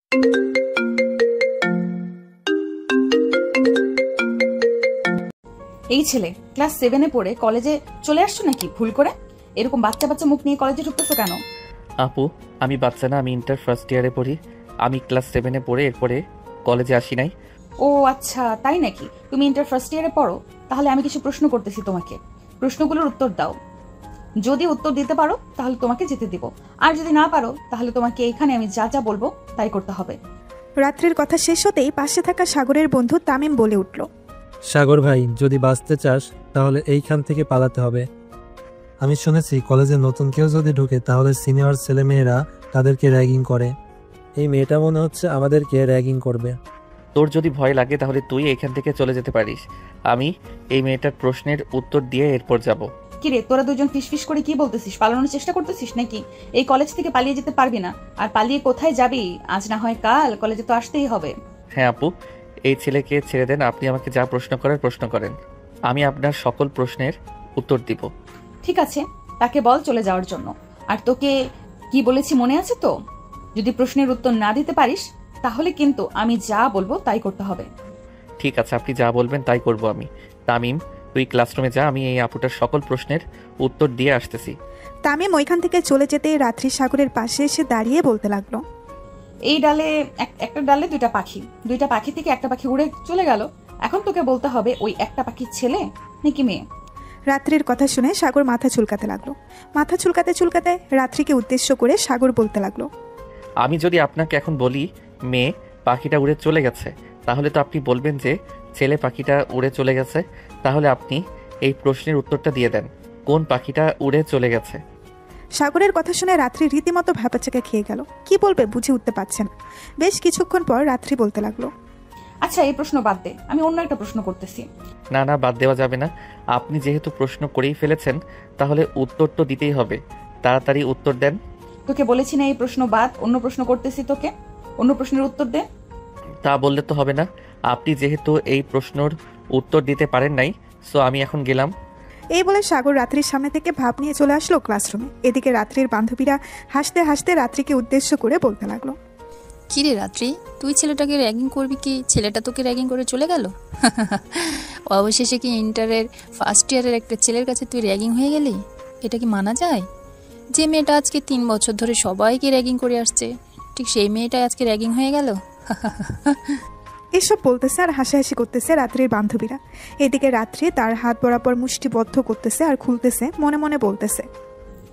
এই ছেলে ক্লাস 7-এ পড়ে কলেজে চলে আসছো নাকি ভুল করে? এরকম বাচ্চা বাচ্চা মুখ নিয়ে কলেজে ঢুকতেছো কেন? আপু, আমি বাচ্চা না, আমি ইন্টার ফার্স্ট ইয়ারে পড়ি। আমি ক্লাস 7-এ পড়ে এরপরে কলেজে আসি নাই। ও আচ্ছা, তাই নাকি? তুমি ইন্টার ফার্স্ট ইয়ারে পড়ো? তাহলে আমি কিছু প্রশ্ন করতেছি তোমাকে, প্রশ্নগুলোর উত্তর দাও। যদি উত্তর দিতে পারো তাহলে তোমাকে যেতে দিব, আর যদি না পারো তাহলে তোমাকে এখানে আমি যা যা বলবো তাই করতে হবে। রাত্রির কথা শেষ হতেই পাশে থাকা সাগরের বন্ধু তামিম বলে উঠল, সাগর ভাই, যদি বাঁচতে চাস তাহলে এইখান থেকে পালাতে হবে। আমি শুনেছি কলেজে নতুন কেউ যদি ঢুকে তাহলে সিনিয়র ছেলেমেয়েরা তাদেরকে র্যাগিং করে। এই মেয়েটা মনে হচ্ছে আমাদেরকে র্যাগিং করবে। তোর যদি ভয় লাগে তাহলে তুই এখান থেকে চলে যেতে পারিস। আমি এই মেয়েটার প্রশ্নের উত্তর দিয়ে এরপর যাব। কিরে, তোরা দুজন ফিসফিস করে কি বলতেছিস? পালানোর চেষ্টা করতেছিস নাকি? এই কলেজ থেকে পালিয়ে যেতে পারবি না। আর পালিয়ে কোথায় যাবি? আজ না হয় কাল কলেজে তো আসতেই হবে। হ্যাঁ আপু, এই ছেলেকে ছেড়ে দেন। আপনি আমাকে যা প্রশ্ন করার প্রশ্ন করেন, আমি আপনার সকল প্রশ্নের উত্তর দিব। ঠিক আছে, তাকে বল চলে যাওয়ার জন্য। আর তোকে কি বলেছি মনে আছে তো? যদি প্রশ্নের উত্তর না দিতে পারিস তাহলে কিন্তু আমি যা বলবো তাই করতে হবে। ঠিক আছে, আপনি যা বলবেন তাই করব আমি। তামিম, তুই ক্লাসরুমে যা, আমি এই আপুটার সকল প্রশ্নের উত্তর দিয়ে আসতেছি। তামিম ওইখান থেকে চলে যেতে রাত্রি সাগরের পাশে এসে দাঁড়িয়ে বলতে লাগলো, এই ডালে একটা ডালে দুইটা পাখি থেকে একটা পাখি উড়ে চলে গেল। এখন তোকে বলতে হবে ওই একটা পাখির ছেলে নাকি মেয়ে। রাত্রির কথা শুনে সাগর মাথা চুলকাতে লাগলো। মাথা চুলকাতে চুলকাতে রাত্রিকে উদ্দেশ্য করে সাগর বলতে লাগলো, আমি যদি আপনাকে এখন বলি মেয়ে পাখিটা উড়ে চলে গেছে, তাহলে তো আপনি বলবেন যে ছেলে পাখিটা উড়ে চলে গেছে। তাহলে আপনি এই প্রশ্নের উত্তরটা দিয়ে দেন, কোন পাখিটা উড়ে চলে গেছে? সাগরের কথা শুনে রাত্রি রীতিমতো ভ্যাপাচাকা খেয়ে গেল। কি বলবে বুঝে উঠতে পারছে না। বেশ কিছুক্ষণ পর রাত্রি বলতে লাগলো, আচ্ছা, এই প্রশ্ন বাদ দে, আমি অন্য একটা প্রশ্ন করতেছি। না না, বাদ দেওয়া যাবে না। আপনি যেহেতু প্রশ্ন করেই ফেলেছেন তাহলে উত্তর তো দিতেই হবে। তাড়াতাড়ি উত্তর দেন। তোকে বলেছি না এই প্রশ্ন বাদ, অন্য প্রশ্ন করতেছি, তোকে অন্য প্রশ্নের উত্তর দে। তা বললে তো হবে না। আপনি যেহেতু এই প্রশ্নের উত্তর দিতে পারেন নাই, সো আমি এখন গেলাম। এই বলে সাগর রাত্রির সামনে থেকে ভাব নিয়ে চলে আসলো ক্লাসরুমে। এদিকে রাত্রির বান্ধবীরা হাসতে হাসতে রাত্রিকে উদ্দেশ্য করে বলতে লাগলো, কিরে রাত্রি, তুই ছেলেটাকে র্যাগিং করবি কি ছেলেটা তোকে র্যাগিং করে চলে গেল? অবশেষে কি ইন্টারের ফার্স্ট ইয়ারের একটা ছেলের কাছে তুই র্যাগিং হয়ে গেলি? এটা কি মানা যায়? যে মেয়েটা আজকে 3 বছর ধরে সবাইকে র্যাগিং করে আসছে, ঠিক সেই মেয়েটা আজকে র্যাগিং হয়ে গেল? এসব বলতেছে আর হাসাহাসি করতেছে রাত্রির বান্ধবীরা। এদিকে রাত্রি তার হাত বরাবর মুষ্টিবদ্ধ করতেছে আর খুলতেছে, মনে মনে বলতেছে,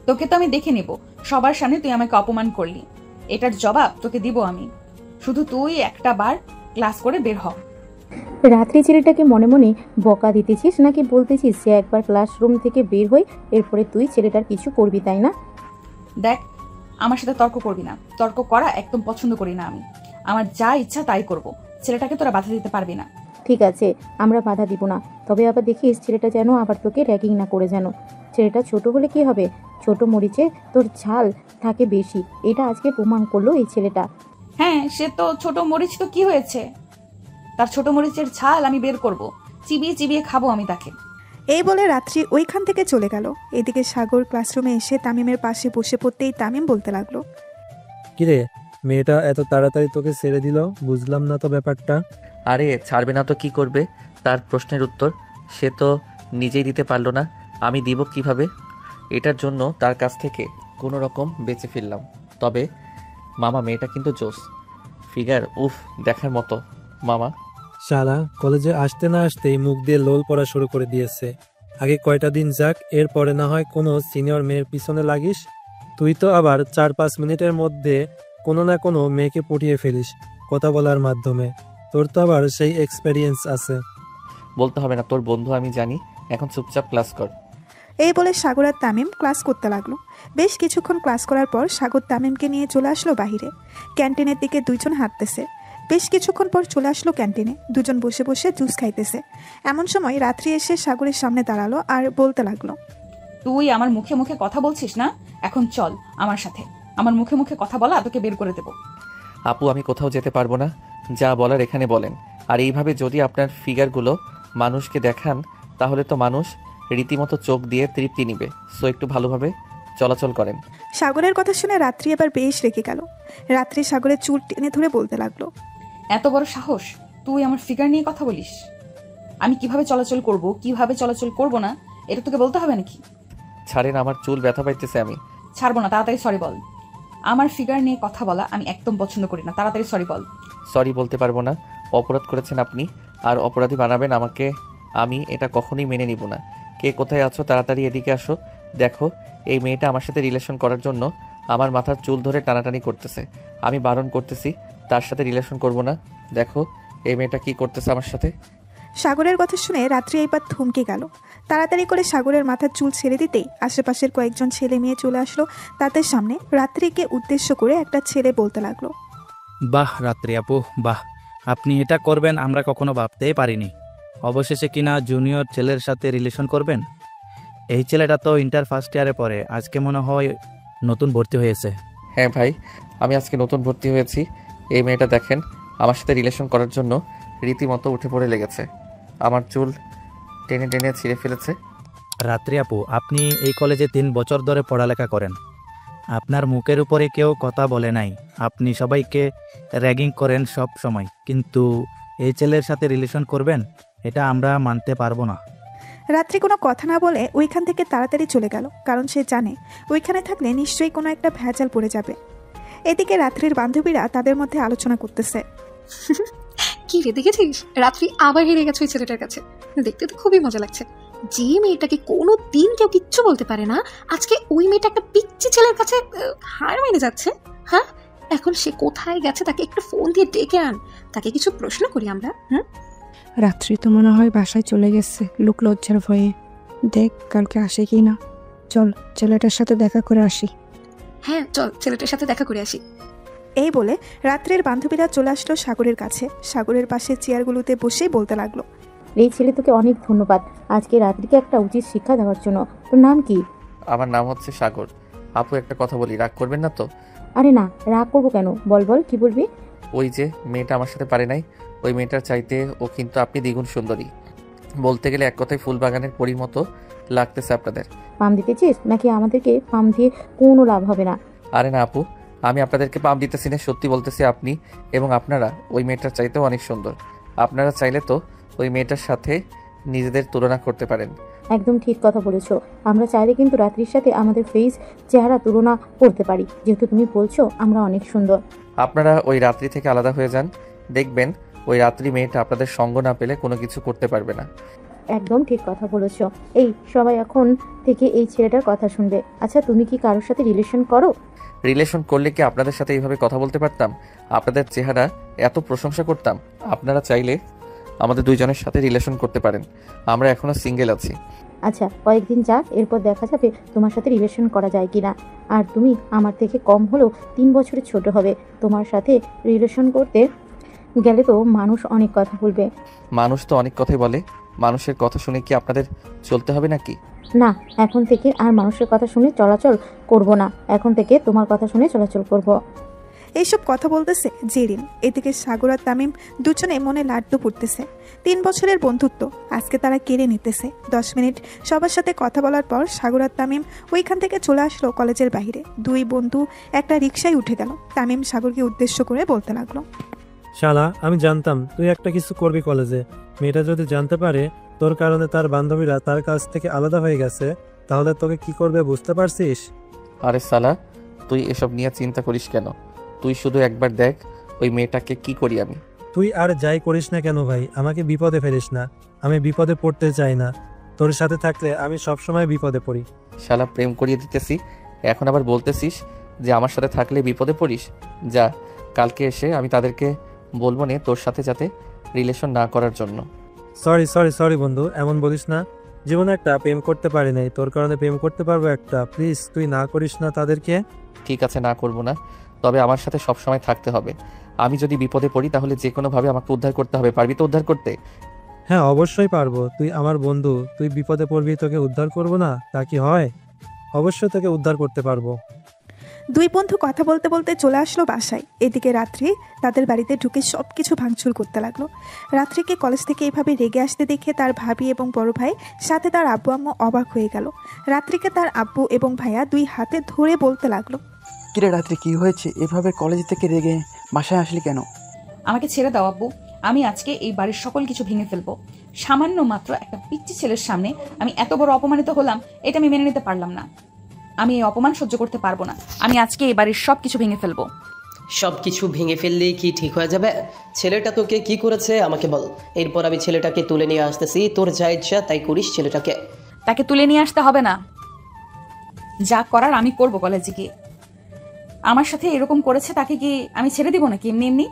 তোকে তো আমি দেখে নিব। সবার সামনে তুই আমাকে অপমান করলি, এটার জবাব তোকে দিব আমি। শুধু তুই একটা বার ক্লাস করে বের হ। রাত্রি ছেলেটাকে মনে মনে বকা দিতেছিস নাকি বলতেছিস সে একবার ক্লাসরুম থেকে বের হই, এরপরে তুই ছেলেটার কিছু করবি, তাই না? দেখ, আমার সাথে তর্ক করবি না। তর্ক করা একদম পছন্দ করি না আমি। আমার যা ইচ্ছা তাই করব। ছেলেটাকে তোরা বাধা দিতে পারবি না। ঠিক আছে, আমরা বাধা দিব না, তবে আবার দেখিস ছেলেটা যেন আবার তোকে র্যাগিং না করে। যেন ছেলেটা ছোট হলে কি হবে, ছোট মরিচে তোর ঝাল থাকে বেশি, এটা আজকে প্রমাণ করলো এই ছেলেটা। হ্যাঁ, সে তো ছোট মরিচ, তো কি হয়েছে? তার ছোট মরিচের ঝাল আমি বের করব, চিবিয়ে চিবিয়ে খাবো আমি তাকে। এই বলে রাত্রি ওইখান থেকে চলে গেল। এদিকে সাগর ক্লাসরুমে এসে তামিমের পাশে বসে পড়তেই তামিম বলতে লাগলো, কিরে, মেয়েটা এত তাড়াতাড়ি তোকে ছেড়ে দিল, বুঝলাম না তো ব্যাপারটা। আরে ছাড়বে না তো কি করবে? তার প্রশ্নের উত্তর সে তো নিজেই দিতে পারলো না, আমি দিব কিভাবে? এটার জন্য তার কাছ থেকে কোনো রকম বেঁচে ফিরলাম। তবে মামা, মেয়েটা কিন্তু জোস, ফিগার উফ, দেখার মতো মামা। শালা কলেজে আসতে না আসতেই মুখ দিয়ে লোল পড়া শুরু করে দিয়েছে। আগে কয়টা দিন যাক, এরপরে না হয় কোনো সিনিয়র মেয়ের পিছনে লাগিস। তুই তো আবার 4-5 মিনিটের মধ্যে কোনো না কোনো মেয়েকে পটিয়ে ফেলিস কথা বলার মাধ্যমে। তোর তো আবার সেই এক্সপেরিয়েন্স আছে। বলতে হবে না, তোর বন্ধু আমি জানি। এখন চুপচাপ ক্লাস কর। এই বলে সাগর আর তামিম ক্লাস করতে লাগলো। বেশ কিছুক্ষণ ক্লাস করার পর সাগর তামিমকে নিয়ে চলে আসলো বাহিরে। ক্যান্টিনের দিকে দুইজন হাঁটতেছে। বেশ কিছুক্ষণ পর চলে আসলো ক্যান্টিনে, দুজন বসে বসে জুস খাইতেছে। এমন সময় রাত্রি এসে সাগরের সামনে দাঁড়ালো আর বলতে লাগলো, তুই আমার মুখে মুখে কথা বলছিস না? এখন চল আমার সাথে, আমার মুখে মুখে কথা বলা তোকে বের করে দেব। আপু, আমি কোথাও যেতে পারবো না, যা বলার এখানে বলেন। আর এইভাবে যদি আপনার ফিগারগুলো মানুষকে দেখান তাহলে তো মানুষ রীতিমতো চোখ দিয়ে তৃপ্তি নিবে। সো একটু ভালোভাবে চলাচল করেন। সাগরের কথা শুনে রাত্রি এবার বেশ রেগে গেল। রাত্রি সাগরের চুল টেনে ধরে বলতে লাগলো, এত বড় সাহস, তুই আমার ফিগার নিয়ে কথা বলিস? আমি কিভাবে চলাচল করব, কিভাবে চলাচল করব না, এটা তোকে বলতে হবে নাকি? ছাড়েন, আমার চুল ব্যথা পাইতেছে। আমি ছাড়বো না, তাড়াতাড়ি সরি বল। আমার ফিগার নিয়ে কথা বলা আমি একদম পছন্দ করি না, তাড়াতাড়ি সরি বল। সরি বলতে পারবো না। অপরাধ করেছেন আপনি, আর অপরাধী বানাবেন আমাকে। আমি এটা কখনোই মেনে নিব না। কে কোথায় আছো? তাড়াতাড়ি এদিকে আসো। দেখো, এই মেয়েটা আমার সাথে রিলেশন করার জন্য আমার মাথার চুল ধরে টানাটানি করতেছে। আমি বারণ করতেছি, তার সাথে রিলেশন করব না। দেখো এই মেয়েটা কি করতেছে আমার সাথে। সাগরের কথা শুনে রাত্রি এবার থমকে গেল। তাড়াতাড়ি করে সাগরের মাথার চুল ছেড়ে দিতেই আশেপাশের কয়েকজন ছেলে মেয়ে চলে আসলো তাদের সামনে। রাত্রিকে উদ্দেশ্য করে একটা ছেলে বলতে লাগলো, বাহ রাত্রি আপু, বাহ, আপনি এটা করবেন আমরা কখনো ভাবতেই পারিনি। অবশেষে কিনা জুনিয়র ছেলের সাথে রিলেশন করবেন। এই ছেলেটা তো ইন্টার ফার্স্ট ইয়ারে পড়ে, আজকে মনে হয় নতুন ভর্তি হয়েছে। হ্যাঁ ভাই, আমি আজকে নতুন ভর্তি হয়েছি। এই মেয়েটা দেখেন আমার সাথে রিলেশন করার জন্য রীতিমতো উঠে পড়ে লেগেছে। আমার চুল টেনে টেনে ছিঁড়ে ফেলেছে। রাত্রি আপু, আপনি এই কলেজে 3 বছর ধরে পড়ালেখা করেন, আপনার মুখের উপরে কেউ কথা বলে নাই। আপনি সবাইকে র্যাগিং করেন সব সময়, কিন্তু এই ছেলের সাথে রিলেশন করবেন এটা আমরা মানতে পারবো না। রাত্রি কোনো কথা না বলে ওইখান থেকে তাড়াতাড়ি চলে গেল, কারণ সে জানে ওইখানে থাকলে নিশ্চয়ই কোনো একটা ভেজাল পড়ে যাবে। এদিকে রাত্রির বান্ধবীরা তাদের মধ্যে আলোচনা করতেছে। কি রে, দেখেছিস রাত্রি আবার হেরে গেছে ওই ছেলেটার কাছে? দেখতে তো খুবই মজা লাগছে। যে মেয়েটাকে কোনো দিন কেউ কিচ্ছু বলতে পারে না, আজকে ওই মেয়েটা একটা পিচ্চি ছেলের কাছে হার মেনে যাচ্ছে। হ্যাঁ, এখন সে কোথায় গেছে তাকে একটু ফোন দিয়ে ডেকে আন, তাকে কিছু প্রশ্ন করি আমরা। রাত্রি তো মনে হয় বাসায় চলে গেছে লোক লজ্জার ভয়ে। দেখ কালকে আসে কি না। চল ছেলেটার সাথে দেখা করে আসি। হ্যাঁ চল, ছেলেটার সাথে দেখা করে আসি। এই বলে রাত্রির বান্ধবীরা চলে আসলো সাগরের কাছে। সাগরের পাশে চেয়ারগুলোতে বসেই বলতে লাগলো, এই ছেলে তোকে অনেক ধন্যবাদ আজকে রাত্রিকে একটা উচিত শিক্ষা দেওয়ার জন্য। তোর নাম কি? আমার নাম হচ্ছে সাগর। আপু একটা কথা বলি, রাগ করবেন না তো? আরে না, রাগ করবো কেন, বল বল কি বলবি? ওই যে মেয়েটা আমার সাথে পারে নাই, ওই মেয়েটার চাইতে ও কিন্তু আপনি দ্বিগুণ সুন্দরী। বলতে গেলে এক কথায় ফুল বাগানের পরীর মতো লাগতেছে আপনাদের। পাম দিতেছিস নাকি? আমাদেরকে পাম দিয়ে কোনো লাভ হবে না। আরে না আপু, আমি আপনাদেরকে পাম দিতেছি না, সত্যি বলতেছি। আপনি এবং আপনারা ওই মেয়েটার চাইতেও অনেক সুন্দর। আপনারা চাইলে তো ওই মেয়েটার সাথে নিজেদের তুলনা করতে পারেন। একদম ঠিক কথা বলেছো। আমরা চাইলে কিন্তু রাত্রির সাথে আমাদের ফেস চেহারা তুলনা করতে পারি, যেহেতু তুমি বলছো আমরা অনেক সুন্দর। আপনারা ওই রাত্রি থেকে আলাদা হয়ে যান, দেখবেন ওই রাত্রি মেয়েটা আপনাদের সঙ্গ না পেলে কোনো কিছু করতে পারবে না। একদম ঠিক কথা বলেছো। এই সবাই এখন থেকে এই ছেলেটার কথা শুনবে। আচ্ছা তুমি কি কারোর সাথে রিলেশন করো? রিলেশন করলে কি আপনাদের সাথে এইভাবে কথা বলতে পারতাম? আপনাদের চেহারা এত প্রশংসা করতাম? আপনারা চাইলে আমাদের দুইজনের সাথে রিলেশন করতে পারেন, আমরা এখনো সিঙ্গেল আছি। আচ্ছা কয়েকদিন যাক, এরপর দেখা যাবে তোমার সাথে রিলেশন করা যায় কিনা। আর তুমি আমার থেকে কম হলেও 3 বছরের ছোট হবে। তোমার সাথে রিলেশন করতে গেলে তো মানুষ অনেক কথা বলবে। মানুষ তো অনেক কথাই বলে, মানুষের কথা শুনে কি আপনাদের চলতে হবে নাকি? না, এখন থেকে আর মানুষের কথা শুনে চলাচল করব না। এখন থেকে তোমার কথা শুনে চলাচল করব। এইসব কথা বলতেছে জেরিন। এদিকে সাগর আর তামিম দুজনে মনে লাড্ডু ফুটতেছে। 3 বছরের বন্ধুত্ব আজকে তারা কেড়ে নিতেছে। 10 মিনিট সবার সাথে কথা বলার পর সাগর আর তামিম ওইখান থেকে চলে আসলো কলেজের বাইরে। দুই বন্ধু একটা রিকশায় উঠে গেল। তামিম সাগরকে উদ্দেশ্য করে বলতে লাগলো, শালা, আমি জানতাম তুই একটা কিছু করবি কলেজে। মেয়েটা যদি জানতে পারে তোর কারণে তার বান্ধবীরা তার কাছ থেকে আলাদা হয়ে গেছে, তাহলে তোকে কি করবে বুঝতে পারছিস? আরে সালা, তুই এসব নিয়ে চিন্তা করিস কেন? তুই শুধু একবার দেখ ওই মেয়েটাকে কি করি আমি। তুই আর যাই করিস না কেন ভাই, আমাকে বিপদে ফেলিস না। আমি বিপদে পড়তে চাই না। তোর সাথে থাকলে আমি সবসময় বিপদে পড়ি। শালা, প্রেম করিয়ে দিতেছি, এখন আবার বলতেছিস যে আমার সাথে থাকলে বিপদে পড়িস? যা, কালকে এসে আমি তাদেরকে বলবো নে তোর সাথে যাতে রিলেশন না করার জন্য। সরি বন্ধু, এমন বলিস না। জীবনে একটা প্রেম করতে পারি নাই, তোর কারণে প্রেম করতে পারবো একটা। প্লিজ তুই না করিস না তাদেরকে। ঠিক আছে, না করব না, তবে আমার সাথে সবসময় থাকতে হবে। আমি যদি বিপদে পড়ি তাহলে যে কোনোভাবে আমাকে উদ্ধার করতে হবে। পারবি তো উদ্ধার করতে? হ্যাঁ অবশ্যই পারবো, তুই আমার বন্ধু। তুই বিপদে পড়বি, তোকে উদ্ধার করবো না তা কি হয়? অবশ্যই তোকে উদ্ধার করতে পারবো। দুই বন্ধু কথা বলতে বলতে চলে আসলো বাসায়। এদিকে রাত্রি তাদের বাড়িতে ঢুকে সব কিছু ভাঙচুর করতে লাগলো। রাত্রিকে কলেজ থেকে এইভাবে রেগে আসতে দেখে তার ভাবি এবং বড় ভাই সাথে তার আব্বু আম্মু অবাক হয়ে গেল। রাত্রিকে তার আব্বু এবং ভাইয়া দুই হাতে ধরে বলতে লাগলো, কিরে রাত্রি, কি হয়েছে? এভাবে কলেজ থেকে রেগে বাসায় আসলি কেন? আমাকে ছেড়ে দাও আব্বু। আমি আজকে এই বাড়ির সকল কিছু ভেঙে ফেলবো। সামান্য মাত্র একটা পিচ্চি ছেলের সামনে আমি এত বড় অপমানিত হলাম, এটা আমি মেনে নিতে পারলাম না। আমি এই অপমান সহ্য করতে পারবো না। আমি আজকে এই বাড়ির সব কিছু ভেঙে ফেলবো। সব কিছু ভেঙে ফেললেই কি ঠিক হয়ে যাবে? ছেলেটা তোকে কি করেছে আমাকে বল, এরপর আমি ছেলেটাকে তুলে নিয়ে আসতেছি। তোর যা ইচ্ছা তাই করিস ছেলেটাকে। তাকে তুলে নিয়ে আসতে হবে না, যা করার আমি করব কলেজে গিয়ে। আমার সাথে এরকম করেছে, তাকে কি আমি ছেড়ে দিব নাকি এমনি এমনি?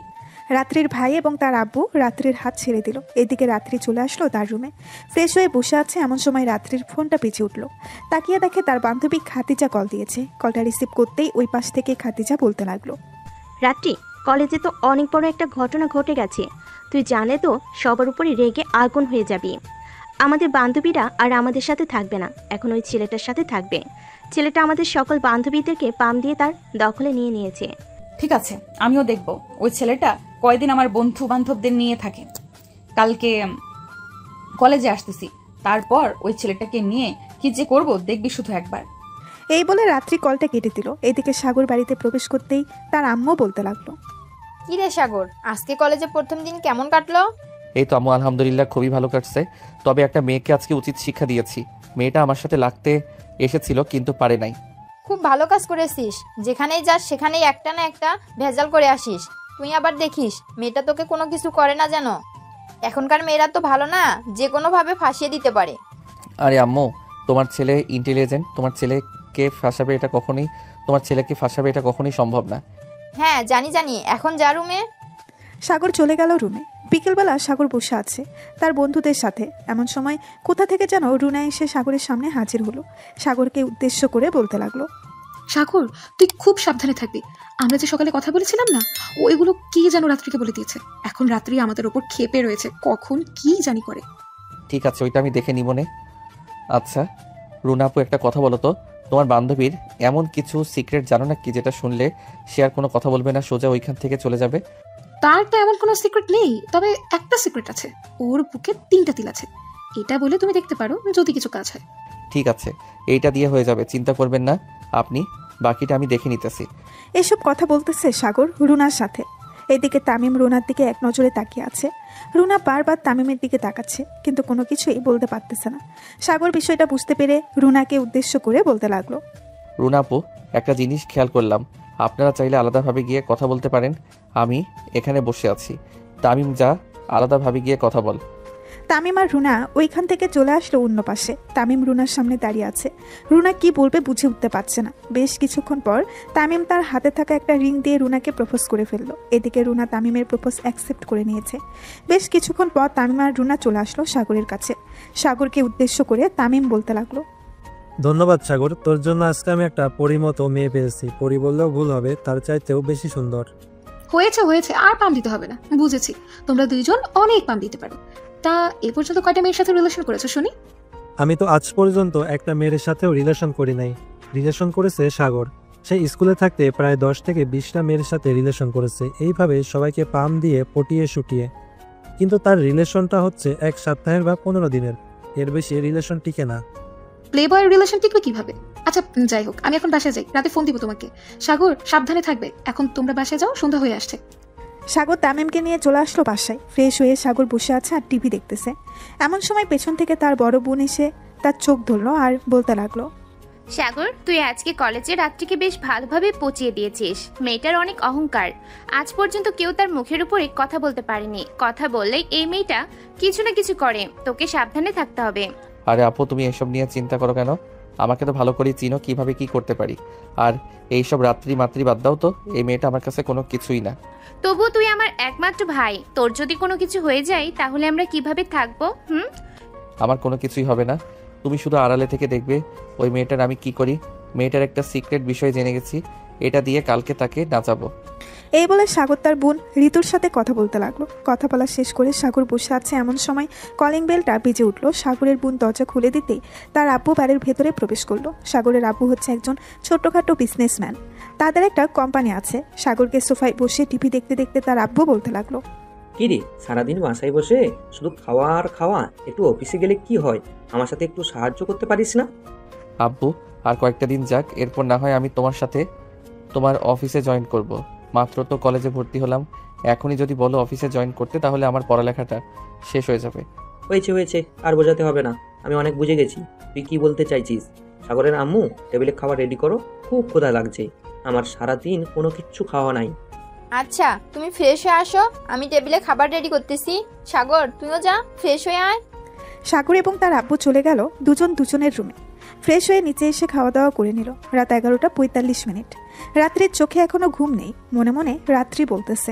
রাত্রির ভাই এবং তার আব্বু রাত্রির হাত ছেড়ে দিল। এদিকে রাত্রি চলে আসলো তার রুমে। ফ্রেশ হয়ে বসে আছে এমন সময় রাত্রির ফোনটা বেজে উঠল। তাকিয়ে দেখে তার বান্ধবী খাতিজা কল দিয়েছে। কলটা রিসিভ করতেই ওই পাশ থেকে খাতিজা বলতে লাগলো, রাত্রি, কলেজে তো অনেক বড় একটা ঘটনা ঘটে গেছে। তুই জানলে তো সবার উপরে রেগে আগুন হয়ে যাবি। আমাদের বান্ধবীরা আর আমাদের সাথে থাকবে না, এখন ওই ছেলেটার সাথে থাকবে। ছেলেটা আমাদের সকল বান্ধবীদেরকে পাম দিয়ে তার দখলে নিয়ে নিয়েছে। ঠিক আছে, আমিও দেখব ওই ছেলেটা কয়দিন আমার বন্ধু বান্ধবদের নিয়ে থাকে। কালকে কলেজে আসতেছি, তারপর ওই ছেলেটাকে নিয়ে কি যে করব দেখবি শুধু একবার। এই বলে রাত্রি কলটা কেটে দিল। এদিকে সাগর বাড়িতে প্রবেশ করতেই তার আম্মু বলতে লাগলো, কি রে সাগর, আজকে কলেজে প্রথম দিন কেমন কাটলো? এই তো আম্মু, আলহামদুলিল্লাহ খুবই ভালো কাটছে। তবে একটা মেয়েকে আজকে উচিত শিক্ষা দিয়েছি। মেয়েটা আমার সাথে লাগতে এসেছিল কিন্তু পারে নাই। খুব ভালো কাজ করেছিস। যেখানেই যাস সেখানেই একটা না একটা ভেজাল করে আসিস। তুই আবার দেখিস মেয়েটা তোকে কোনো কিছু করে না যেন। এখনকার মেয়েরা তো ভালো না, যে কোনোভাবে ফাঁসিয়ে দিতে পারে। আরে আম্মু, তোমার ছেলে ইন্টেলিজেন্ট, তোমার ছেলেকে ফাঁসাবে এটা কখনোই সম্ভব না। হ্যাঁ জানি জানি, এখন যা রুমে। সাগর চলে গেল রুমে। বিকেলবেলা সাগর বসে আছে তার বন্ধুদের সাথে। এমন সময় কোথা থেকে যেন রুনা এসে সাগরের সামনে হাজির হলো। সাগরকে উদ্দেশ্য করে বলতে লাগলো, সাগর, তুই খুব সাবধানে থাকবি। আমরা যে সকালে কথা বলেছিলাম না, ওইগুলো কি যেন রাত্রিকে বলে দিয়েছে। এখন রাত্রি আমাদের ওপর ক্ষেপে রয়েছে, কখন কি জানি করে। ঠিক আছে, ওইটা আমি দেখে নিব নে। আচ্ছা রুনা আপু, একটা কথা বলো তো, তোমার বান্ধবীর এমন কিছু সিক্রেট জানো না কি যেটা শুনলে সে আর কোনো কথা বলবে না, সোজা ওইখান থেকে চলে যাবে? তার তো এমন কোনো সিক্রেট নেই, তবে একটা সিক্রেট আছে। ওর বুকে 3টা তিল আছে। এটা বলে তুমি দেখতে পারো যদি কিছু কাজ হয়। ঠিক আছে, এইটা দিয়ে হয়ে যাবে, চিন্তা করবেন না আপনি, বাকিটা আমি দেখে নিতেছি। এসব কথা বলতেছে সাগর রুনার সাথে। এদিকে তামিম রুনার দিকে এক নজরে তাকিয়ে আছে। রুনা বারবার তামিমের দিকে তাকাচ্ছে কিন্তু কোনো কিছুই বলতে পারতেছে না। সাগর বিষয়টা বুঝতে পেরে রুনাকে উদ্দেশ্য করে বলতে লাগলো, রুনা আপু, একটা জিনিস খেয়াল করলাম, আপনারা চাইলে আলাদাভাবে গিয়ে কথা বলতে পারেন। আমি এখানে বসে আছি, তামিম যা আলাদাভাবে গিয়ে কথা বল। তামিম আর রুনা ওইখান থেকে চলে আসলো অন্য পাশে। তামিম রুনার সামনে দাঁড়িয়ে আছে। রুনা কি বলবে বুঝে উঠতে পারছে না। বেশ কিছুক্ষণ পর তামিম তার হাতে থাকা একটা রিং দিয়ে রুনাকে প্রপোজ করে ফেললো। এদিকে রুনা তামিমের প্রপোজ অ্যাকসেপ্ট করে নিয়েছে। বেশ কিছুক্ষণ পর তামিম আর রুনা চলে আসলো সাগরের কাছে। সাগরকে উদ্দেশ্য করে তামিম বলতে লাগলো, ধন্যবাদ সাগর, তোর জন্য আজকে আমি একটা পরিমতো মেয়ে পেয়েছি। পরি বললেও ভুল হবে, তার চাইতেও বেশি সুন্দর। হয়েছে, আর পাম দিতে হবে না। বুঝেছি, তোমরা দুইজন অনেক পাম দিতে পারো। তা এ পর্যন্ত কয়টা মেয়ের সাথে রিলেশন করেছো শুনি? আমি তো আজ পর্যন্ত একটা মেয়ের সাথেও রিলেশন করি নাই। রিলেশন করেছে সাগর। সে স্কুলে থাকতে প্রায় 10 থেকে 20টা মেয়ের সাথে রিলেশন করেছে, এইভাবে সবাইকে পাম দিয়ে পটিয়ে শুটিয়ে। কিন্তু তার রিলেশনটা হচ্ছে 1 সপ্তাহের বা 15 দিনের, এর বেশি রিলেশন টিকে না। প্লে বয়ের রিলেশন টিকবে কিভাবে? আচ্ছা যাই হোক, আমি এখন বাসায় যাই, রাতে ফোন দিব তোমাকে। সাগর সাবধানে থাকবে। এখন তোমরা বাসায় যাও, সন্ধ্যা হয়ে আসছে। সাগর তামিমকে নিয়ে চলে আসলো বাসায়। ফ্রেশ হয়ে সাগর বসে আছে আর টিভি দেখতেছে। এমন সময় পেছন থেকে তার বড় বোন এসে তার চোখ ধরলো আর বলতে লাগলো, সাগর, তুই আজকে কলেজে রাত্রিকে বেশ ভালোভাবে পচিয়ে দিয়েছিস। মেয়েটার অনেক অহংকার। আজ পর্যন্ত কেউ তার মুখের উপরে কথা বলতে পারেনি। কথা বললেই এই মেয়েটা কিছু না কিছু করে। তোকে সাবধানে থাকতে হবে। আরে আপু, তুমি এসব নিয়ে চিন্তা করো কেন? আমাকে তো ভালো করেই চিনো, কিভাবে কি করতে পারি। আর এইসব রাত্রি মাত্রি বাদ দাও তো, এই মেয়েটা আমার কাছে কোনো কিছুই না। তবু তুই আমার একমাত্র ভাই, তোর যদি কোনো কিছু হয়ে যায় তাহলে আমরা কিভাবে থাকবো? আমার কোনো কিছুই হবে না, তুমি শুধু আড়ালে থেকে দেখবে ওই মেয়েটার আমি কি করি। মেয়েটার একটা সিক্রেট বিষয় জেনে গেছি, এটা দিয়ে কালকে তাকে নাচাবো। এই বলে সাগর তার বোন ঋতুর সাথে কথা বলতে লাগলো। কথা বলা শেষ করে সাগর বসে আছে এমন সময় কলিং বেলটা বেজে উঠলো। সাগরের বোন দরজা খুলে দিতেই তার আব্বু বাড়ির ভেতরে প্রবেশ করলো। সাগরের আব্বু হচ্ছে একজন ছোট্টখাটো বিজনেসম্যান, তাদের একটা কোম্পানি আছে। সাগরকে সোফায় বসে টিভি দেখতে দেখতে তার আব্বু বলতে লাগলো, কি রে সারাদিন বাসায় বসে শুধু খাওয়া আর খাওয়া, একটু অফিসে গেলে কি হয়? আমার সাথে একটু সাহায্য করতে পারিস না? আব্বু আর কয়েকটা দিন যাক, এরপর না হয় আমি তোমার সাথে তোমার অফিসে জয়েন করব। মাত্র তো কলেজে ভর্তি হলাম, এখনই যদি বলো অফিসে জয়েন করতে তাহলে আমার পড়ালেখাটা শেষ হয়ে যাবে। হয়েছে, আর বোঝাতে হবে না, আমি অনেক বুঝে গেছি তুই কি বলতে চাইছিস। সাগরের আম্মু, টেবিলে খাবার রেডি করো, খুব ক্ষুধা লাগছে, আমার সারাদিন কোনো কিচ্ছু খাওয়া নাই। আচ্ছা তুমি ফ্রেশ হয়ে আসো, আমি টেবিলে খাবার রেডি করতেছি। সাগর তুইও যা, ফ্রেশ হয়ে আয়। সাগর এবং তার আব্বু চলে গেল দুজন দুজনের রুমে। ফ্রেশ হয়ে নিচে এসে খাওয়া দাওয়া করে নিল। রাত 11:45। রাত্রির চোখে এখনো ঘুম নেই, মনে মনে রাত্রি বলতেছে,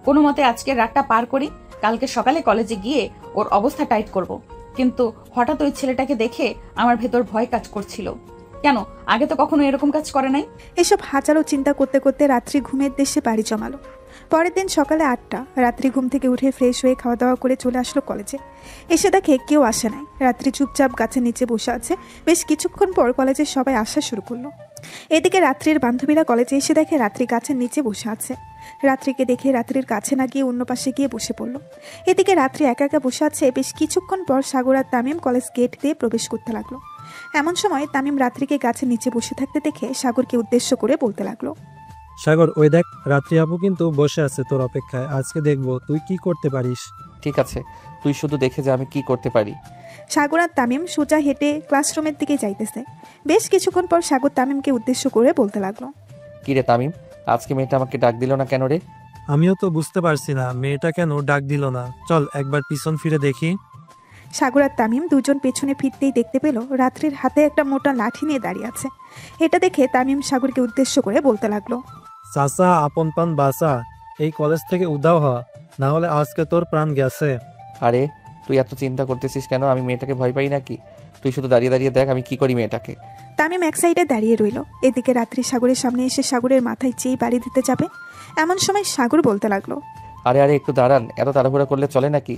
কোনো মতে আজকের রাতটা পার করি, কালকে সকালে কলেজে গিয়ে ওর অবস্থা টাইট করব। কিন্তু হঠাৎ ওই ছেলেটাকে দেখে আমার ভেতর ভয় কাজ করছিল। কেন, আগে তো কখনো এরকম কাজ করে নাই। এসব হাজারো চিন্তা করতে করতে রাত্রি ঘুমের দেশে বাড়ি জমালো। পরের দিন সকালে 8টা। রাত্রি ঘুম থেকে উঠে ফ্রেশ হয়ে খাওয়া দাওয়া করে চলে আসলো কলেজে। এসে দেখে কেউ আসে নাই। রাত্রি চুপচাপ গাছের নিচে বসে আছে। বেশ কিছুক্ষণ পর কলেজের সবাই আসা শুরু করলো। এদিকে রাত্রির বান্ধবীরা কলেজে এসে দেখে রাত্রি গাছের নিচে বসে আছে। রাত্রিকে দেখে রাত্রির কাছে না গিয়ে অন্য পাশে গিয়ে বসে পড়লো। এদিকে রাত্রি একা একা বসে আছে। বেশ কিছুক্ষণ পর সাগর আর তামিম কলেজ গেট দিয়ে প্রবেশ করতে লাগলো। এমন সময় তামিম রাত্রিকে গাছের নিচে বসে থাকতে দেখে সাগরকে উদ্দেশ্য করে বলতে লাগলো, সাগর ওই দেখ, রাত্রি আপু কিন্তু বসে আছে তোর অপেক্ষায়, আজকে দেখবো তুই কি করতে পারিস। ঠিক আছে, তুই শুধু দেখে যে আমি কি করতে পারি। সাগর আর তামিম সোজা হেঁটে ক্লাসরুমের দিকে যাইতেছে। বেশ কিছুক্ষণ পর সাগর তামিমকে উদ্দেশ্য করে বলতে লাগলো, কি রে তামিম, আজকে মেয়েটা আমাকে ডাক দিল না কেন রে? আমিও তো বুঝতে পারছি না মেয়েটা কেন ডাক দিল না, চল একবার পিছন ফিরে দেখি। সাগর আর তামিম দুজন পেছনে ফিরতেই দেখতে পেল রাত্রির হাতে একটা মোটা লাঠি নিয়ে দাঁড়িয়ে আছে। এটা দেখে তামিম সাগরকে উদ্দেশ্য করে বলতে লাগলো, চাচা আপন পান বাসা, এই কলেজ থেকে উধাও হ, না হলে আজকে তোর প্রাণ গেছে। আরে তুই এত চিন্তা করতেছিস কেন? আমি মেয়েটাকে ভয় পাই নাকি? তুই শুধু দাঁড়িয়ে দাঁড়িয়ে দেখ আমি কি করি মেয়েটাকে। তামিম এক সাইডে দাঁড়িয়ে রইল। এদিকে রাত্রি সাগরের সামনে এসে সাগরের মাথায় চেয়ে বাড়ি দিতে যাবে। এমন সময় সাগর বলতে লাগলো, আরে একটু দাঁড়ান, এত তাড়াহুড়া করলে চলে নাকি?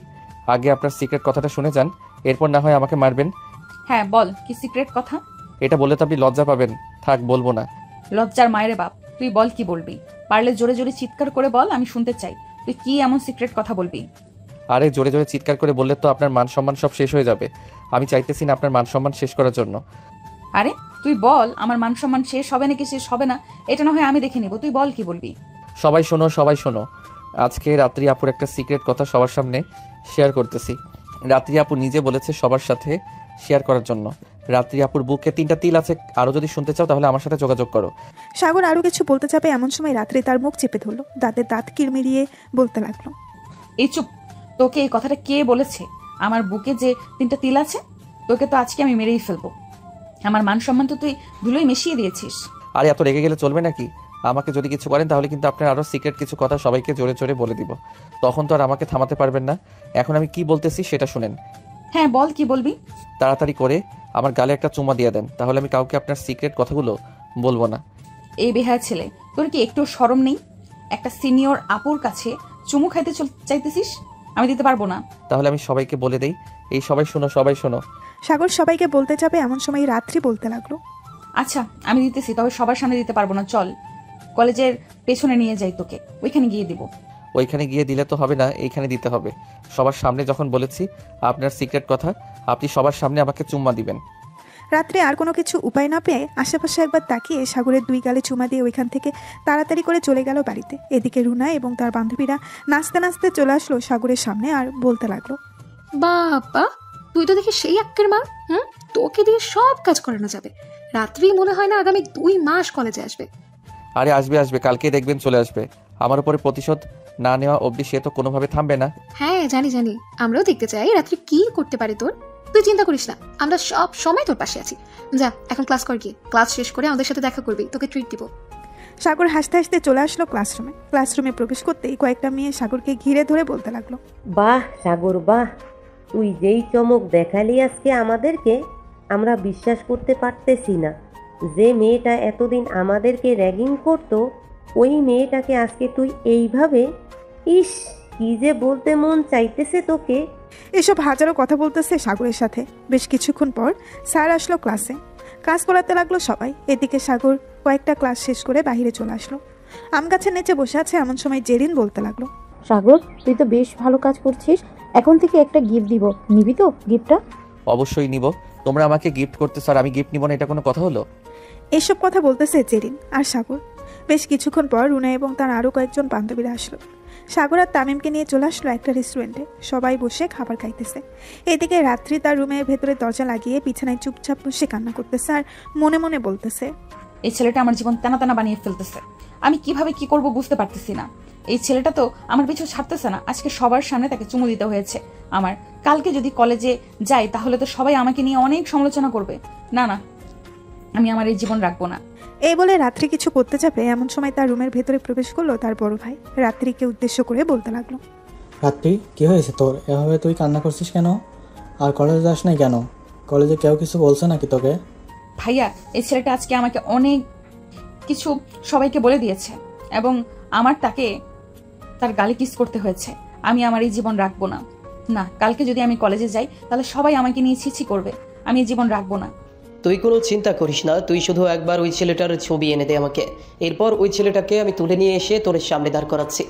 আগে আপনার সিক্রেট কথাটা শুনে যান, এরপর না হয় আমাকে মারবেন। হ্যাঁ বল, কি সিক্রেট কথা? এটা বললে তো আপনি লজ্জা পাবেন। থাক, বলবো না। লজ্জার মায়েরে বাপ, তুই বল কি বলবি। পারলে জোরে জোরে চিৎকার করে বল, আমি শুনতে চাই। তুই কি এমন সিক্রেট কথা বলবি? আরে জোরে জোরে চিৎকার করে বললে তো আপনার মান সম্মান সব শেষ হয়ে যাবে। আমি চাইতেছি না আপনার মান সম্মান শেষ করার জন্য। আরে তুই বল, আমার মান সম্মান শেষ হবে নাকি শেষ হবে না এটা না হয় আমি দেখে নিব। তুই বল কি বলবি। সবাই শোনো, আজকে রাত্রি আপুর একটা সিক্রেট কথা সবার সামনে শেয়ার করতেছি। রাত্রি আপু নিজে বলেছে সবার সাথে শেয়ার করার জন্য। রাত্রি আপুর বুকে 3টা তিল আছে, আরো যদি শুনতে চাও তাহলে আমার সাথে যোগাযোগ করো। সাগর আরো কিছু বলতে যাবে এমন সময় রাত্রি তার মুখ চেপে ধরলো। দাঁতের দাঁত কিরমিরিয়ে বলতে লাগলো, এই চুপ, তোকে এই কথাটা কে বলেছে? আমার বুকে যে 3টা তিল আছে, তোকে তো আজকে আমি মেরেই ফেলবো। আমার মান সম্মান তো তুই ধুলোই মিশিয়ে দিয়েছিস। আরে এত রেগে গেলে চলবে নাকি? আমাকে যদি কিছু করেন তাহলে কিন্তু আপনার আরো সিক্রেট কিছু কথা সবাইকে জোরে জোরে বলে দিব। তখন তো আর আমাকে থামাতে পারবেন না। এখন আমি কি বলতেছি সেটা শুনেন। হ্যাঁ বল, কি বলবি। তাড়াতাড়ি করে আমার গালে একটা চুমা দিয়ে দেন, তাহলে আমি কাউকে আপনার সিক্রেট কথাগুলো বলবো না। এই বেহায়া ছেলে, তোর কি একটু শরম নেই? একটা সিনিয়র আপুর কাছে চুমু খাইতে চাইতেছিস? আমি দিতে পারবো না। তাহলে আমি সবাইকে বলে দেই। এই সবাই শোনো। সাগর সবাইকে বলতে যাবে এমন সময় রাত্রি বলতে লাগলো, আচ্ছা আমি দিতেছি, তবে সবার সামনে দিতে পারবো না। চল কলেজের পেছনে নিয়ে যাই তোকে, ওইখানে গিয়ে দিব। ওইখানে গিয়ে দিলে তো হবে না, এইখানে দিতে হবে। সবার সামনে যখন বলেছি আপনার সিক্রেট কথা, আপনি সবার সামনে আমাকে চুম্মা দিবেন। রাত্রে আর কোনো কিছু উপায় না পেয়ে আশেপাশে একবার তাকিয়ে সাগরের 2 গালে চুমা দিয়ে ওইখান থেকে তাড়াতাড়ি করে চলে গেল বাড়িতে। এদিকে রুনা এবং তার বান্ধবীরা নাচতে নাচতে চলে আসলো সাগরের সামনে আর বলতে লাগলো, বাবা তুই তো দেখি সেই আক্কের মা। তোকে দিয়ে সব কাজ করানো যাবে। রাত্রি মনে হয় না আগামী 2 মাস কলেজে আসবে। আরে আসবে, কালকে দেখবেন চলে আসবে। আমার উপরে প্রতিশোধ না নেওয়া অবধি সে তো কোনোভাবে থামবে না। হ্যাঁ জানি, আমরাও দেখতে চাই রাত্রি কি করতে পারে তোর। তুই চিন্তা করিস না, আমরা সব সময় তোর পাশে আছি। যা এখন ক্লাস কর, গিয়ে ক্লাস শেষ করে আমাদের সাথে দেখা করবি, তোকে ট্রিট দিব। সাগর হাসতে হাসতে চলে আসলো ক্লাসরুমে প্রবেশ করতেই কয়েকটা মেয়ে সাগরকে ঘিরে ধরে বলতে লাগলো, বাহ সাগর বাহ, তুই যেই চমক দেখালি আজকে আমাদেরকে, আমরা বিশ্বাস করতে পারতেছি না যে মেয়েটা এতদিন আমাদেরকে র্যাগিং করতো ওই মেয়েটাকে আজকে তুই এইভাবে, ইস কি যে বলতে মন চাইতেছে তোকে। এসব হাজারো কথা বলতেছে সাগরের সাথে। বেশ কিছুক্ষণ পর স্যার আসলো ক্লাসে। ক্লাস করাতে লাগলো সবাই। এদিকে সাগর কয়েকটা ক্লাস শেষ করে বাইরে চলে আসলো। আম গাছের নিচে বসে আছে এমন সময় জেরিন বলতে লাগলো, সাগর তুই তো বেশ ভালো কাজ করছিস, এখন থেকে একটা গিফট দিব, নিবি তো গিফটটা? অবশ্যই নিব। তোমরা আমাকে গিফট করতে স্যার, আমি গিফট নিব না, এটা কোনো কথা হলো? এসব কথা বলতেছে জেরিন আর সাগর। বেশ কিছুক্ষণ পর রুনা এবং তার আরও কয়েকজন বান্ধবীরা আসলো। সাগর আর তামিমকে নিয়ে চলে আসলো একটা রেস্টুরেন্টে। সবাই বসে খাবার খাইতেছে। এদিকে রাত্রি তার রুমের ভেতরে দরজা লাগিয়ে বিছানায় চুপচাপ বসে কান্না করতেছে আর মনে মনে বলতেছে, এই ছেলেটা আমার জীবন টানা টানা বানিয়ে ফেলতেছে। আমি কিভাবে কি করব বুঝতে পারতেছি না। এই ছেলেটা তো আমার পিছু ছাড়তেছে না। আজকে সবার সামনে তাকে চুমু দিতে হয়েছে আমার। কালকে যদি কলেজে যাই তাহলে তো সবাই আমাকে নিয়ে অনেক সমালোচনা করবে। না না, আমি আমার এই জীবন রাখবো না। এই বলে রাত্রি কিছু করতে যাবে এমন সময় তার রুমের ভেতরে প্রবেশ করলো তার বড় ভাই। রাত্রিকে উদ্দেশ্য করে বলতে লাগলো, রাত্রি কি হয়েছে তোর? এভাবে তুই কান্না করছিস কেন? আর কলেজে যাস নাই কেন? কলেজে কেউ কিছু বলছে নাকি তোকে? ভাইয়া, এই ছেলেটা আজকে আমাকে অনেক কিছু সবাইকে বলে দিয়েছে এবং আমার তাকে তার গালে কিস করতে হয়েছে। আমি আমার এই জীবন রাখবো না। না, কালকে যদি আমি কলেজে যাই তাহলে সবাই আমাকে নিয়ে ছিছি করবে। আমি এই জীবন রাখবো না। তুই কোনো চিন্তা করিস না, তুই শুধু একবার ওই ছেলেটার ছবি এনে দে আমাকে। এরপর ওই ছেলেটাকে আমি তুলে নিয়ে এসে তোর সামনে দাঁড় করাচ্ছি।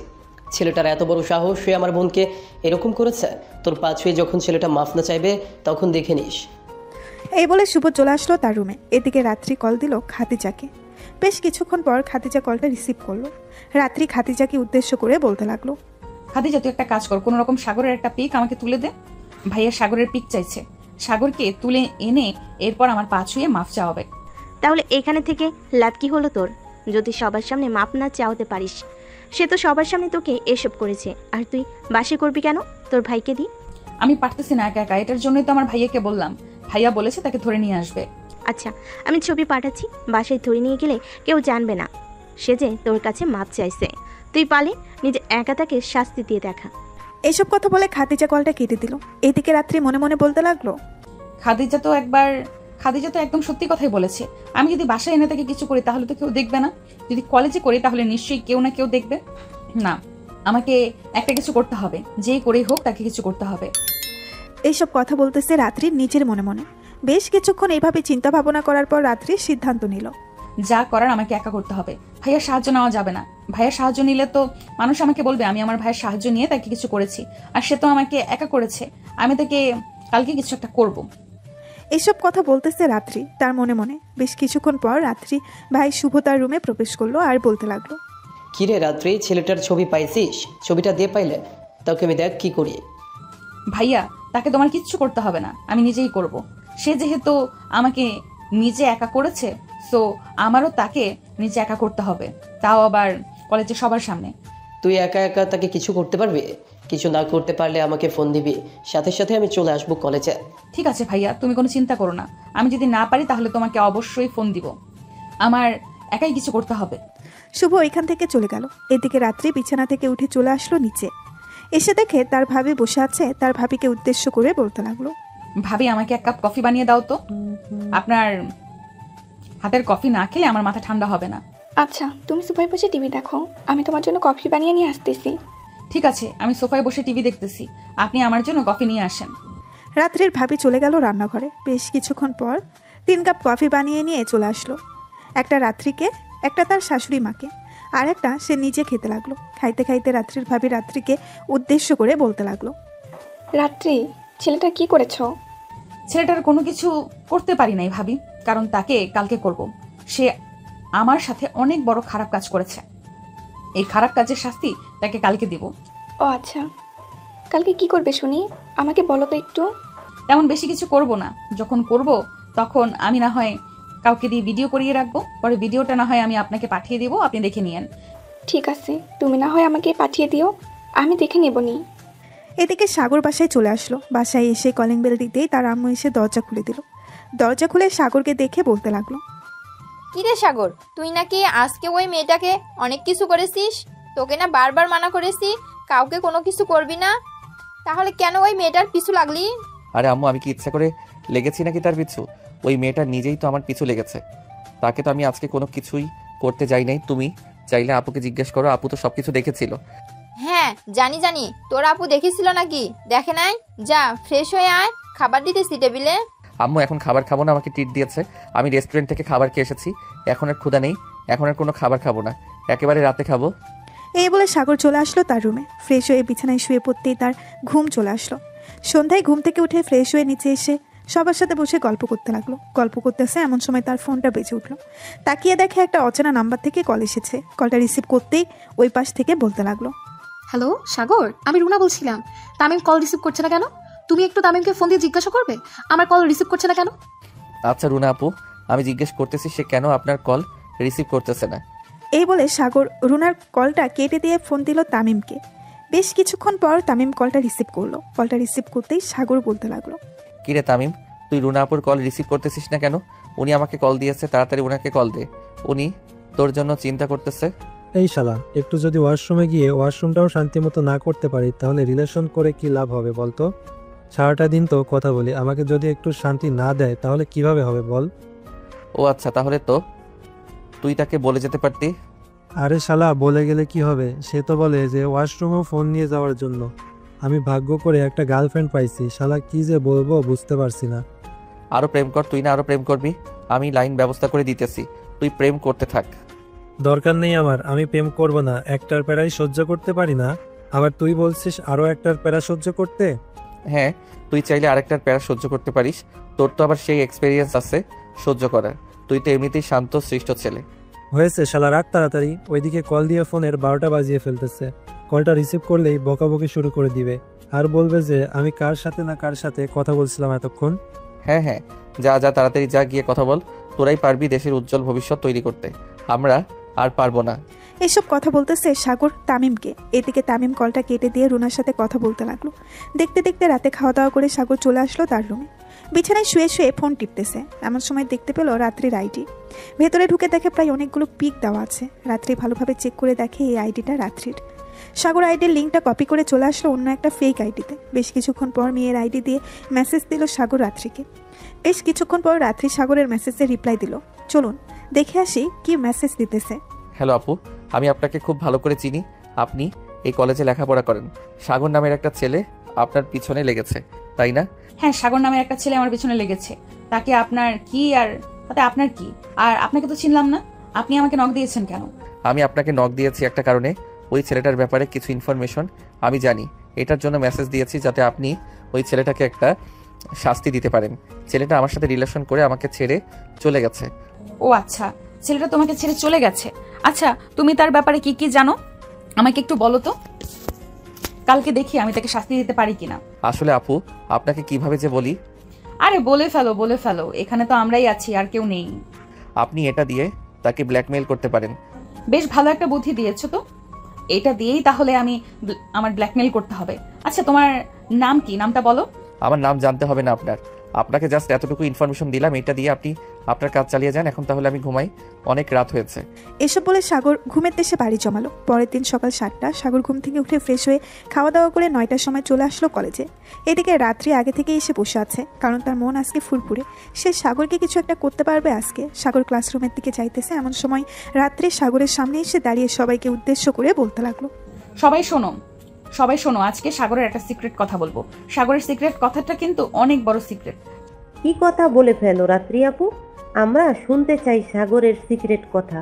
ছেলেটার এত বড় সাহস, সে আমার বোনকে এরকম করেছে। তোর পা ছুঁয়ে যখন ছেলেটা মাফ না চাইবে তখন দেখে নিস। এই বলে শুভ চলে আসলো তার রুমে। এদিকে রাত্রি কল দিল খাদিজাকে। বেশ কিছুক্ষণ পর খাদিজা কলটা রিসিভ করলো। রাত্রি খাদিজাকে উদ্দেশ্য করে বলতে লাগলো, খাদিজা, তুই একটা কাজ কর, কোনো রকম সাগরের একটা পিক আমাকে তুলে দে। ভাইয়া সাগরের পিক চাইছে। সাগরকে তুলে এনে এরপর আমার পা ছুঁয়ে মাফ চাওয়াবে। তাহলে এখানে থেকে লাভ কি হলো তোর? যদি সবার সামনে মাপ না চাওয়াতে পারিস, সে তো সবার সামনে তোকে এসব করেছে, আর তুই বাসে করবি কেন? তোর ভাইকে দি। আমি পারতেছি না একা একা, এটার জন্যই তো আমার ভাইয়াকে বললাম। ভাইয়া বলেছে তাকে ধরে নিয়ে আসবে। আচ্ছা, আমি ছবি পাঠাচ্ছি। বাসায় ধরে নিয়ে গেলে কেউ জানবে না সে যে তোর কাছে মাপ চাইছে। তুই পালে নিজে একা তাকে শাস্তি দিয়ে দেখা। এইসব কথা বলে খাদিজা কলটা কেটে দিল। এদিকে রাত্রি মনে মনে বলতে লাগলো, খাদিজা তো একদম সত্যি কথাই বলেছে। আমি যদি বাসায় এনে তাকে কিছু করি তাহলে তো কেউ দেখবে না। যদি কলেজে করি তাহলে নিশ্চয়ই কেউ না কেউ দেখবে। না, আমাকে একটা কিছু করতে হবে। যেই করেই হোক তাকে কিছু করতে হবে। এইসব কথা বলতেছে রাত্রি নিজের মনে মনে। বেশ কিছুক্ষণ এইভাবে চিন্তা ভাবনা করার পর রাত্রি সিদ্ধান্ত নিল, যা করার আমাকে একা করতে হবে। ভাইয়ার সাহায্য নেওয়া যাবে না। ভাইয়ার সাহায্য নিলে তো মানুষ আমাকে বলবে আমি আমার ভাইয়ের সাহায্য নিয়ে তাকে কিছু করেছি, আর সে তো আমাকে একা করেছে। আমি তাকে কালকে কিছু একটা করব। এইসব কথা বলতেছে রাত্রি তার মনে মনে। বেশ কিছুক্ষণ পর রাত্রি ভাই শুভ তার রুমে প্রবেশ করলো আর বলতে লাগলো, কিরে রাত্রি, ছেলেটার ছবি পাইছিস? ছবিটা দিয়ে পাইলে তাকে আমি দেখ কি করি। ভাইয়া, তাকে তোমার কিচ্ছু করতে হবে না, আমি নিজেই করব। সে যেহেতু আমাকে নিজে একা করেছে, সো আমারও তাকে নিজে একা করতে হবে, তাও আবার কলেজে সবার সামনে। তুই একা একা তাকে কিছু করতে পারবি? কিছু না করতে পারলে আমাকে ফোন দিবি, সাথে সাথে আমি চলে আসবো কলেজে। ঠিক আছে ভাইয়া, তুমি কোনো চিন্তা করো না। আমি যদি না পারি তাহলে তোমাকে অবশ্যই ফোন দিব। আমার একাই কিছু করতে হবে। শুভ ওইখান থেকে চলে গেল। এদিকে রাত্রি বিছানা থেকে উঠে চলে আসলো নিচে। এসে দেখে তার ভাবি বসে আছে। তার ভাবিকে উদ্দেশ্য করে বলতে লাগলো, ভাবি, আমাকে এক কাপ কফি বানিয়ে দাও তো। আপনার হাতের কফি না খেলে আমার মাথা ঠান্ডা হবে না। আচ্ছা, তুমি সোফায় বসে টিভি দেখো, আমি তোমার জন্য কফি বানিয়ে নিয়ে আসতেছি। ঠিক আছে, আমি সোফায় বসে টিভি দেখতেছি, আপনি আমার জন্য কফি নিয়ে আসেন। রাত্রির ভাবি চলে গেল রান্নাঘরে। বেশ কিছুক্ষণ পর 3 কাপ কফি বানিয়ে নিয়ে চলে আসলো। একটা রাত্রিকে, একটা তার শাশুড়ি মাকে, আর একটা সে নিজে খেতে লাগলো। খাইতে খাইতে রাত্রির ভাবি রাত্রিকে উদ্দেশ্য করে বলতে লাগলো, রাত্রি, ছেলেটা কি করেছো? ছেলেটার কোনো কিছু করতে পারি নাই ভাবি, কারণ তাকে কালকে করব। সে আমার সাথে অনেক বড় খারাপ কাজ করেছে। এই খারাপ কাজের শাস্তি তাকে কালকে দিব। ও আচ্ছা, কালকে কি করবে শুনি, আমাকে বলো তো একটু। তেমন বেশি কিছু করব না। যখন করব তখন আমি না হয় কাউকে দিয়ে ভিডিও করিয়ে রাখবো, পরে ভিডিওটা না হয় আমি আপনাকে পাঠিয়ে দিব, আপনি দেখে নিয়েন। ঠিক আছে, তুমি না হয় আমাকে পাঠিয়ে দিও, আমি দেখে নেবনি। এদিকে সাগর বাসায় চলে আসলো। বাসায় এসে কলিং বেল দিতেই তার আম্মু এসে দরজা খুলে দিল। দরজা খুলে সাগরকে দেখে বলতে লাগলো, কি রে সাগর, তুই নাকি আজকে ওই মেয়েটাকে অনেক কিছু করেছিস? তোকে না বারবার মানা করেছি কাউকে কোনো কিছু করবি না, তাহলে কেন ওই মেয়েটার পিছু লাগলি? আরে আম্মু, আমি কি ইচ্ছা করে লেগেছি নাকি তার পিছু? ওই মেয়েটা নিজেই তো আমার পিছু লেগেছে। তাকে তো আমি আজকে কোনো কিছুই করতে যাই নাই। তুমি চাইলে আপুকে জিজ্ঞেস করো, আপু তো সবকিছু দেখেছিল। হ্যাঁ জানি জানি, তোর আপু দেখেছিল নাকি? দেখে নাই? যা ফ্রেশ হয়ে আয়, খাবার দিতেছি টেবিলে। আম্মু এখন খাবার খাবো না, আমাকে ট্রিট দিয়েছে। আমি রেস্টুরেন্ট থেকে খাবার খেয়ে এসেছি, এখন আর ক্ষুধা নেই, এখন আর কোনো খাবার খাবো না, একেবারে রাতে খাবো। এই বলে সাগর চলে আসলো তার রুমে। ফ্রেশ হয়ে বিছানায় শুয়ে পড়তেই তার ঘুম চলে আসলো। সন্ধ্যায় ঘুম থেকে উঠে ফ্রেশ হয়ে নিচে এসে সবার সাথে বসে গল্প করতে লাগলো। গল্প করতেছে এমন সময় তার ফোনটা বেজে উঠলো। তাকিয়ে দেখে একটা অচেনা নাম্বার থেকে কল এসেছে। কলটা রিসিভ করতেই ওই পাশ থেকে বলতে লাগলো, হ্যালো সাগর, আমি রুনা বলছিলাম। তামিম কল রিসিভ করছে না কেন? তুমি একটু তামিমকে ফোন দিয়ে জিজ্ঞাসা করবে আমার কল রিসিভ করছে না কেন। আচ্ছা রুনা আপু, আমি জিজ্ঞেস করতেছি সে কেন আপনার কল রিসিভ করতেছে না। এই বলে সাগর রুনার কলটা কেটে দিয়ে ফোন দিল তামিমকে। বেশ কিছুক্ষণ পর তামিম কলটা রিসিভ করলো। কলটা রিসিভ করতেই সাগর বলতে লাগলো, কিরে তামিম, তুই রুনা আপুর কল রিসিভ করতেছিস না কেন? উনি আমাকে কল দিয়েছে, তাড়াতাড়ি ওনাকে কল দে, উনি তোর জন্য চিন্তা করতেছে। এই শালা, একটু যদি ওয়াশরুমে গিয়ে ওয়াশরুমটাও শান্তি মতো না করতে পারি তাহলে রিলেশন করে কি লাভ হবে বলতো? সারাটা দিন তো কথা বলি, আমাকে যদি একটু শান্তি না দেয় তাহলে কিভাবে হবে বল? ও আচ্ছা, তাহলে তো তুই তাকে বলে যেতে পারতি। আরে শালা, বলে গেলে কি হবে? সে তো বলে যে ওয়াশরুমেও ফোন নিয়ে যাওয়ার জন্য। আমি ভাগ্য করে একটা গার্লফ্রেন্ড পাইছি, শালা কি যে বলবো বুঝতে পারছি না। আরো প্রেম কর, তুই না আরো প্রেম করবি? আমি লাইন ব্যবস্থা করে দিতেছি, তুই প্রেম করতে থাক। দরকার নেই আমার, আমি প্রেম করব না, একটার প্যারাই সহ্য করতে পারি না, আবার তুই বলছিস আরো একটার প্যারা সহ্য করতে? হ্যাঁ, তুই চাইলে আরেকটার প্যারা সহ্য করতে পারিস, তোর তো আবার সেই এক্সপেরিয়েন্স আছে সহ্য করার। তুই তো এমনিতেই শান্ত সৃষ্ট ছেলে। হয়েছে শালা, রাখ তাড়াতাড়ি। ওইদিকে কল দিয়ে ফোনের 12টা বাজিয়ে ফেলতেছে। কলটা রিসিভ করলেই বকাবকি শুরু করে দিবে, আর বলবে যে আমি কার সাথে না কার সাথে কথা বলছিলাম এতক্ষণ। হ্যাঁ হ্যাঁ, যা যা তাড়াতাড়ি যা, গিয়ে কথা বল। তোরাই পারবি দেশের উজ্জ্বল ভবিষ্যৎ তৈরি করতে, আমরা আর পারবো না। এসব কথা বলতেছে সাগর তামিমকে। এদিকে তামিম কলটা কেটে দিয়ে রুনার সাথে কথা বলতে লাগলো। দেখতে দেখতে রাতে খাওয়া দাওয়া করে সাগর চলে আসলো তার রুমে। বিছানায় শুয়ে শুয়ে ফোন টিপতেছে, এমন সময় দেখতে পেল রাত্রির আইডি। ভেতরে ঢুকে দেখে প্রায় অনেকগুলো পিক দেওয়া আছে। রাত্রি ভালোভাবে চেক করে দেখে এই আইডিটা রাত্রির। সাগর আইডির লিঙ্কটা কপি করে চলে আসলো অন্য একটা ফেক আইডিতে। বেশ কিছুক্ষণ পর মেয়ের আইডি দিয়ে মেসেজ দিল সাগর রাত্রিকে। বেশ কিছুক্ষণ পর রাত্রি সাগরের মেসেজে রিপ্লাই দিল। চলুন দেখে আসি কি মেসেজ দিতেছে। হ্যালো আপু, আমি আপনাকে খুব ভালো করে চিনি। আপনি এই কলেজে লেখাপড়া করেন। সাগর নামের একটা ছেলে আপনার পিছনে লেগেছে, তাই না? হ্যাঁ, সাগর নামের একটা ছেলে আমার পিছনে লেগেছে। তাকে আপনার কি, আর তাতে আপনার কি? আর আপনাকে তো চিনলাম না, আপনি আমাকে নক দিয়েছেন কেন? আমি আপনাকে নক দিয়েছি একটা কারণে, ওই ছেলেটার ব্যাপারে কিছু ইনফরমেশন আমি জানি। এটার জন্য মেসেজ দিয়েছি যাতে আপনি ওই ছেলেটাকে একটা শাস্তি দিতে পারেন। ছেলেটা আমার সাথে রিলেশন করে আমাকে ছেড়ে চলে গেছে। ও আচ্ছা, ছেলেটা তোমাকে ছেড়ে চলে গেছে। আচ্ছা, তুমি তার ব্যাপারে কি কি জানো আমাকে একটু বলো তো, কালকে দেখি আমি তাকে শাস্তি দিতে পারি কিনা। আসলে আপু, আপনাকে কিভাবে যে বলি। আরে বলে ফেলো বলে ফেলো, এখানে তো আমরাই আছি, আর কেউ নেই। আপনি এটা দিয়ে তাকে ব্ল্যাকমেইল করতে পারেন। বেশ ভালো একটা বুদ্ধি দিয়েছো তো, এটা দিয়েই তাহলে আমার ব্ল্যাকমেইল করতে হবে। আচ্ছা, তোমার নাম কি, নামটা বলো। আমার নাম জানতে হবে না আপনার, আপনাকে জাস্ট এতটুকু ইনফরমেশন দিলাম, এটা দিয়ে আপনি আপনার কাজ চালিয়ে যান। এখন তাহলে আমি ঘুমাই, অনেক রাত হয়েছে। এসব বলে সাগর ঘুমের দেশে বাড়ি জমালো। পরের দিন সকাল 7টা সাগর ঘুম থেকে উঠে ফ্রেশ হয়ে খাওয়া দাওয়া করে 9টার সময় চলে আসলো কলেজে। এদিকে রাত্রি আগে থেকে এসে বসে আছে, কারণ তার মন আজকে ফুরফুরে। সে সাগরকে কিছু একটা করতে পারবে আজকে। সাগর ক্লাসরুমের দিকে যাইতেছে, এমন সময় রাত্রি সাগরের সামনে এসে দাঁড়িয়ে সবাইকে উদ্দেশ্য করে বলতে লাগলো, সবাই শোনো, সবাই শোনো, আজকে সাগরের একটা সিক্রেট কথা বলবো। সাগরের সিক্রেট কথাটা কিন্তু অনেক বড় সিক্রেট। কি কথা বলে ফেলো রাত্রি আপু, আমরা শুনতে চাই সাগরের সিক্রেট কথা।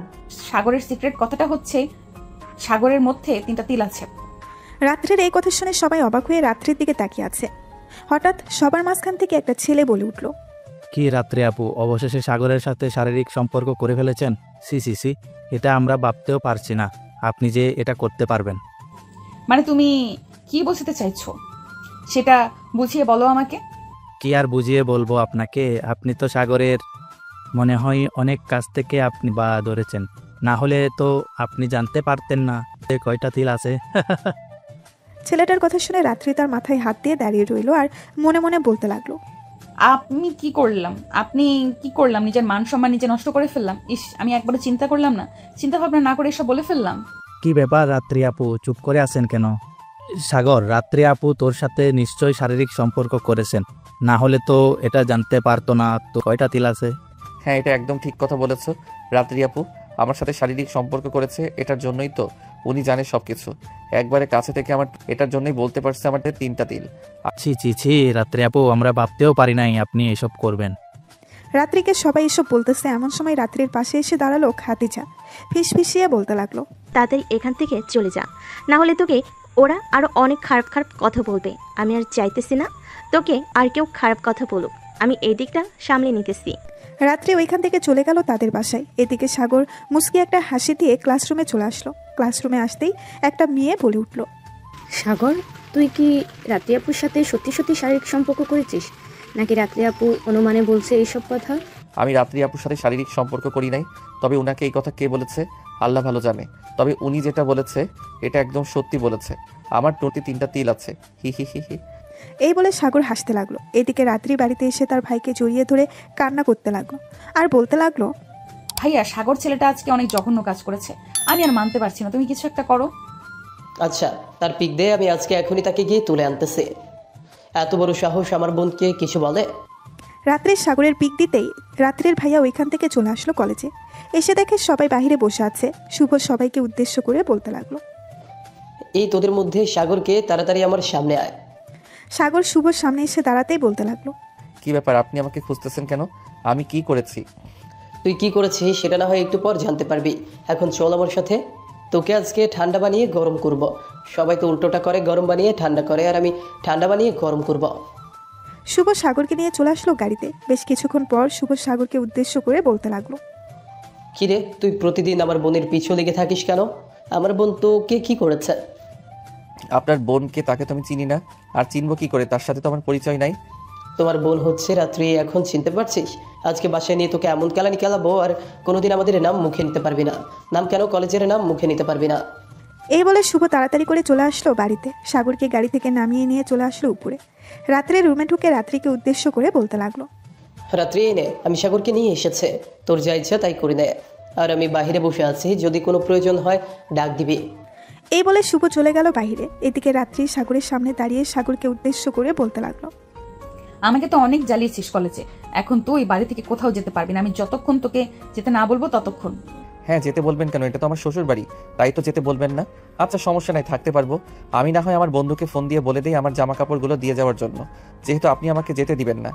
সাগরের সিক্রেট কথাটা হচ্ছে, সাগরের মধ্যে 3টা তিল আছে। রাত্রির এই কথা শুনে সবাই অবাক হয়ে রাত্রির দিকে তাকিয়ে আছে। হঠাৎ সবার মাঝখান থেকে একটা ছেলে বলে উঠল, কি রাত্রি আপু, অবশেষে সাগরের সাথে শারীরিক সম্পর্ক করে ফেলেছেন? সি সি সি, এটা আমরা ভাবতেও পারছি না আপনি যে এটা করতে পারবেন। মানে তুমি কি বোঝাতে চাইছো সেটা বুঝিয়ে বলো আমাকে। কি আর বুঝিয়ে বলবো আপনাকে, আপনি তো সাগরের মনে হয় অনেক কাছ থেকে আপনি বা ধরেছেন, না হলে তো আপনি জানতে পারতেন না যে কয়টা তিল আছে। ছেলেটার কথা শুনে রাত্রি তার মাথায় হাত দিয়ে দাঁড়িয়ে রইল আর মনে মনে বলতে লাগলো, আপনি কি করলাম, নিজের মান সম্মান নিজে নষ্ট করে ফেললাম। ইস, আমি একবারও চিন্তা করলাম না, চিন্তা ভাবনা না করে এসব বলে ফেললাম। কি ব্যাপার রাত্রি আপু, চুপ করে আছেন কেন? সাগর, রাত্রি আপু তোর সাথে নিশ্চয়ই শারীরিক সম্পর্ক করেছেন, না হলে তো এটা জানতে পারতো না তো কয়টা তিল আছে। হ্যাঁ, এটা একদম ঠিক কথা বলেছো রাত্রি আপু, আমার সাথে শারীরিক সম্পর্ক করেছে, এটার জন্যই তো উনি জানে সবকিছু। একবারে কাছে থেকে আমার এটার জন্যই বলতে পারছে আমার 3টা তিল। ছি ছি ছি রাত্রি আপু, আমরা ভাবতেও পারি নাই আপনি এসব করবেন। রাত্রিকে সবাই এসব বলতেছে এমন সময় রাত্রির পাশে এসে দাঁড়ালো খাদিজা। ফিসফিসিয়ে বলতে লাগলো, তাড়াতাড়ি এখান থেকে চলে যা, না হলে তোকে ওরা আরও অনেক খারাপ খারাপ কথা বলবে। আমি আর চাইতেছি না তোকে আর কেউ খারাপ কথা বলুক, আমি এই দিকটা সামলে নিতেছি। রাত্রি ওইখান থেকে চলে গেল তাদের বাসায়। এদিকে সাগর মুস্কি একটা হাসি দিয়ে ক্লাসরুমে চলে আসলো। ক্লাসরুমে আসতেই একটা মেয়ে বলে উঠল, সাগর, তুই কি রাত্রি আপুর সাথে সত্যি সত্যি শারীরিক সম্পর্ক করেছিস, নাকি রাত্রি আপু অনুমানে বলছে এইসব কথা? আমি রাত্রি আপুর সাথে শারীরিক সম্পর্ক করি নাই, তবে উনাকে এই কথা কে বলেছে আল্লাহ ভালো জানে। তবে উনি যেটা বলেছে এটা একদম সত্যি বলেছে। আমার টোটি 3টা তিল আছে, হি হি হি হি। এই বলে সাগর হাসতে লাগলো। এদিকে রাত্রি বাড়িতে এসে তার ভাইকে জড়িয়ে ধরে কান্না করতে লাগলো আর বলতে লাগলো, ভাইয়া সাগর ছেলেটা আজকে অনেক জঘন্য কাজ করেছে, আমি আর মানতে পারছি না, তুমি কিছু একটা করো। আচ্ছা, তার পিক দিয়ে আমি আজকে এখনই তাকে গিয়ে তুলে আনতেছি। এত বড় সাহস আমার বোনকে কিছু বলে? রাত্রির সাগরের পিক দিতেই রাত্রির ভাইয়া ওইখান থেকে চলে আসলো কলেজে। এসে দেখে সবাই বাহিরে বসে আছে। শুভ সবাইকে উদ্দেশ্য করে বলতে লাগলো, এই তোদের মধ্যে সাগরকে তাড়াতাড়ি আমার সামনে আয়। সাগর শুভর সামনে এসে দাঁড়াতেই বলতে লাগলো, কি ব্যাপার, আপনি আমাকে খুঁজতেছেন কেন? আমি কি করেছি? তুই কি করেছিস সেটা না হয় একটু পর জানতে পারবি। এখন চল আমার সাথে, তোকে আজকে ঠান্ডা বানিয়ে গরম করব। সবাই তো উল্টোটা করে, গরম বানিয়ে ঠান্ডা করে, আর আমি ঠান্ডা বানিয়ে গরম করব। শুভ সাগরকে নিয়ে চলে আসলো গাড়িতে। বেশ কিছুক্ষণ পর শুভ সাগরকে উদ্দেশ্য করে বলতে লাগলো, কিরে, তুই প্রতিদিন আমার বোনের পিছু লেগে থাকিস কেন? আমার বোন তোকে কি করেছে? আপনার বোনকে, তাকে তো আমি চিনি না, আর চিনবো কি করে? তার সাথে তো আমার পরিচয় নাই। তোমার বোন হচ্ছে রাত্রি, এখন চিনতে পারছিস? আজকে বাসায় নিয়ে তোকে এমন কেলানি খেলাবো আর কোনোদিন আমাদের নাম মুখে নিতে পারবি না। নাম কেন, কলেজের নাম মুখে নিতে পারবি না। এই বলে শুভ তাড়াতাড়ি করে চলে আসলো বাড়িতে। সাগরকে গাড়ি থেকে নামিয়ে নিয়ে চলে আসলো উপরে। রাত্রের রুমে ঢুকে রাত্রিকে উদ্দেশ্য করে বলতে লাগলো, রাত্রি এনে আমি সাগরকে নিয়ে এসেছে, তোর যা ইচ্ছা তাই করে নে, আর আমি বাহিরে বসে আছি, যদি কোনো প্রয়োজন হয় ডাক দিবি। এই বলে শুভ চলে গেল বাহিরে। এদিকে রাত্রি সাগরের সামনে দাঁড়িয়ে সাগরকে উদ্দেশ্য করে বলতে লাগলো, আমাকে তো অনেক জ্বালিয়েছিস কলেজে, এখন তুই বাড়ি থেকে কোথাও যেতে পারবি না। আমি যতক্ষণ তোকে যেতে না বলবো ততক্ষণ। হ্যাঁ, যেতে বলবেন কেন? এটা তো আমার শ্বশুর বাড়ি, তাই তো যেতে বলবেন না? আচ্ছা সমস্যা নাই, থাকতে পারবো। আমি না হয় আমার বন্ধুকে ফোন দিয়ে বলে দিই আমার জামা কাপড়গুলো দিয়ে যাওয়ার জন্য, যেহেতু আপনি আমাকে যেতে দিবেন না।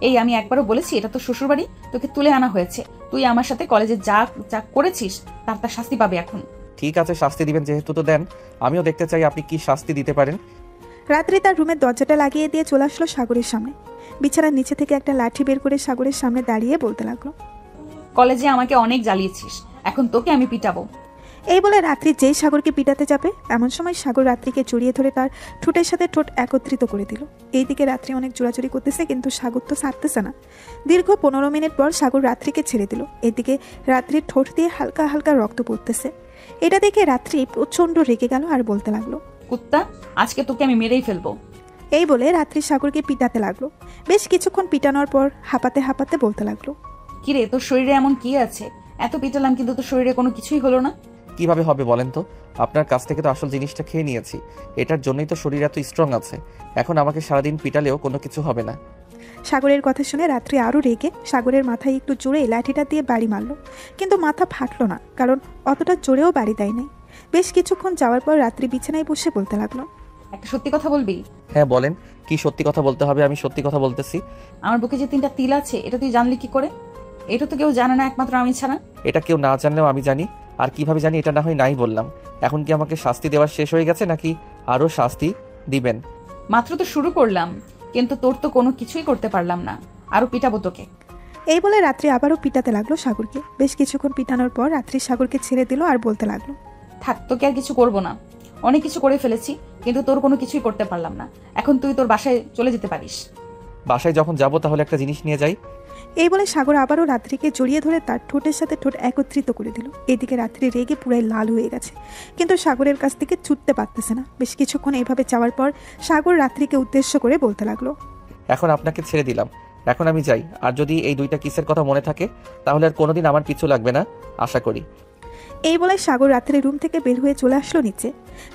এই আমি একবারও বলেছি এটা তো শ্বশুর বাড়ি, তোকে তুলে আনা হয়েছে। তুই আমার সাথে কলেজে যা যা করেছিস তার শাস্তি পাবে এখন। ঠিক আছে, শাস্তি দিবেন যেহেতু তো দেন, আমিও দেখতে চাই আপনি কি শাস্তি দিতে পারেন। রাত্রি তার রুমের দরজাটা লাগিয়ে দিয়ে চলে আসলো সাগরের সামনে। বিছানার নিচে থেকে একটা লাঠি বের করে সাগরের সামনে দাঁড়িয়ে বলতে লাগলো, কলেজে আমাকে অনেক জ্বালিয়েছিস, এখন তোকে আমি পিটাবো। এই বলে রাত্রি যেই সাগরকে পিটাতে যাবে এমন সময় সাগর রাত্রিকে জড়িয়ে ধরে তার ঠোঁটের সাথে ঠোঁট একত্রিত করে দিল। এইদিকে রাত্রি অনেক জোড়াজুড়ি করতেছে, কিন্তু সাগর তো ছাড়তেছে না। দীর্ঘ 15 মিনিট পর সাগর রাত্রিকে ছেড়ে দিল। এদিকে রাত্রির ঠোঁট দিয়ে হালকা হালকা রক্ত পড়তেছে। এটা দেখে রাত্রি প্রচন্ড রেগে গেল আর বলতে লাগলো, কুত্তা, আজকে তোকে আমি মেরেই ফেলবো। এই বলে রাত্রি সাগরকে পিটাতে লাগলো। বেশ কিছুক্ষণ পিটানোর পর হাঁপাতে হাঁপাতে বলতে লাগলো, কিরে, তোর শরীরে এমন কি আছে? এত পিটালাম কিন্তু তোর শরীরে কোনো কিছুই হলো না। কিভাবে হবে বলেন তো? আপনার কাছ থেকে তো আসল জিনিসটা খেয়ে নিয়েছি, এটার জন্যই তো শরীর এত স্ট্রং আছে। এখন আমাকে সারাদিন পিটালেও কোনো কিছু হবে না। সাগরের কথা শুনে রাত্রি আরও রেগে সাগরের মাথায় একটু জোরে লাঠিটা দিয়ে বাড়ি মারল, কিন্তু মাথা ফাটলো না, কারণ অতটা জোরেও বাড়ি দেয় নাই। বেশ কিছুক্ষণ যাওয়ার পর রাত্রি বিছানায় বসে বলতে লাগলো, একটা সত্যি কথা বলবি? হ্যাঁ বলেন, কি সত্যি কথা বলতে হবে? আমি সত্যি কথা বলতেছি। আমার বুকে যে 3টা তিল আছে এটা তুই জানলি কি করে? এটা তো কেউ জানে না একমাত্র আমি ছাড়া। এটা কেউ না জানলেও আমি জানি। আর কিভাবে জানি এটা না হয় নাই বললাম। এখন কি আমাকে শাস্তি দেওয়ার শেষ হয়ে গেছে, নাকি আরো শাস্তি দিবেন? মাত্র তো শুরু করলাম, কিন্তু তোর তো কোনো কিছুই করতে পারলাম না, আরো পিটাবো তোকে। এই বলে রাত্রি আবারও পিটাতে লাগলো সাগরকে। বেশ কিছুক্ষণ পিটানোর পর রাত্রি সাগরকে ছেড়ে দিল আর বলতে লাগলো, থাক, তোকে আর কিছু করবো না। অনেক কিছু করে ফেলেছি, কিন্তু তোর কোনো কিছুই করতে পারলাম না। এখন তুই তোর বাসায় চলে যেতে পারিস। বাসায় যখন যাবো তাহলে একটা জিনিস নিয়ে যাই। এই বলে সাগর আবারও রাত্রিকে জড়িয়ে ধরে তার ঠোঁটের সাথে ঠোঁট একত্রিত করে দিল। এদিকে রাত্রি রেগে পুরাই লাল হয়ে গেছে, কিন্তু সাগরের কাছ থেকে ছুটতে পারতেছে না। বেশ কিছুক্ষণ এইভাবে যাওয়ার পর সাগর রাত্রিকে উদ্দেশ্য করে বলতে লাগলো, এখন আপনাকে ছেড়ে দিলাম, এখন আমি যাই। আর যদি এই 2টা কিসের কথা মনে থাকে তাহলে আর কোনোদিন আমার পিছু লাগবে না, আশা করি। এই বলে সাগর রাত্রির রুম থেকে বের হয়ে চলে আসলো নিচে।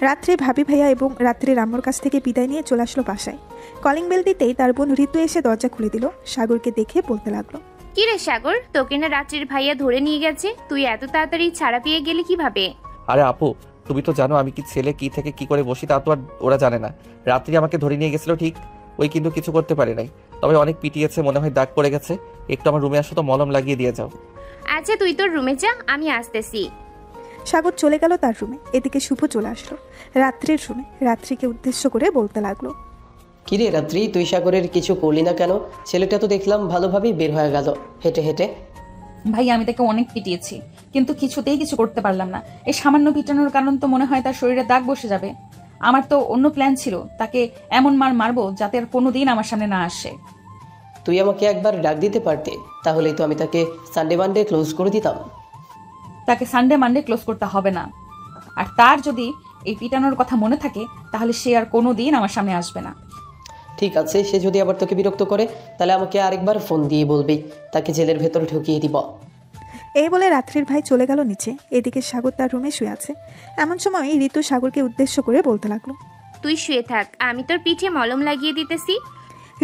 রাত্রে ভাবি ভাইয়া এবং রাত্রির আম্মুর কাছ থেকে বিদায় নিয়ে চলে আসলো বাসায়। কলিং বেল দিতেই তার বোন ঋতু এসে দরজা খুলে দিল। সাগরকে দেখে বলতে লাগলো, কি রে সাগর, তোকে না রাত্রির ভাইয়া ধরে নিয়ে গেছে, তুই এত তাড়াতাড়ি ছাড়া পেয়ে গেলি কিভাবে? আরে আপু, তুমি তো জানো আমি কি ছেলে কি থেকে কি করে বসি, তা তো আর ওরা জানে না। রাত্রি আমাকে ধরে নিয়ে গেছিল ঠিক, ওই কিন্তু কিছু করতে পারে নাই, তবে অনেক পিটিয়েছে, মনে হয় দাগ পড়ে গেছে। একটু আমার রুমে আসো তো, মলম লাগিয়ে দিয়ে যাও। আচ্ছা তুই তোর রুমে যা, আমি আসতেছি। সাগর চলে গেল তার রুমে। এদিকে শুভ চলে আসলো রাত্রির রুমে। রাত্রিকে উদ্দেশ্য করে বলতে লাগলো, কিরে রাত্রি, তুই সাগরের কিছু করলি না কেন? ছেলেটা তো দেখলাম ভালোভাবেই বের হয়ে গেল হেঁটে হেঁটে। ভাই আমি তাকে অনেক পিটিয়েছি, কিন্তু কিছুতেই কিছু করতে পারলাম না। এই সামান্য পিটানোর কারণ তো মনে হয় তার শরীরে দাগ বসে যাবে। আমার তো অন্য প্ল্যান ছিল, তাকে এমন মার মারবো যাতে আর কোনোদিন আমার সামনে না আসে। তুই আমাকে একবার ডাক দিতে পারতে, তাহলেই তো আমি তাকে সানডে মানডে ক্লোজ করে দিতাম। তাকে সানডে মানডে ক্লোজ করতে হবে না। আর তার যদি এই পিটানোর কথা মনে থাকে তাহলে সে আর কোনোদিন আমার সামনে আসবে না। ঠিক আছে, সে যদি আবার তোকে বিরক্ত করে তাহলে আমাকে আরেকবার ফোন দিয়ে বলবি, তাকে জেলের ভেতর ঢুকিয়ে দিব। এই বলে রাত্রির ভাই চলে গেল নিচে। এদিকে সাগর তার রুমে শুয়ে আছে। এমন সময় ঋতু সাগরকে উদ্দেশ্য করে বলতে লাগলো, তুই শুয়ে থাক, আমি তোর পিঠে মলম লাগিয়ে দিতেছি।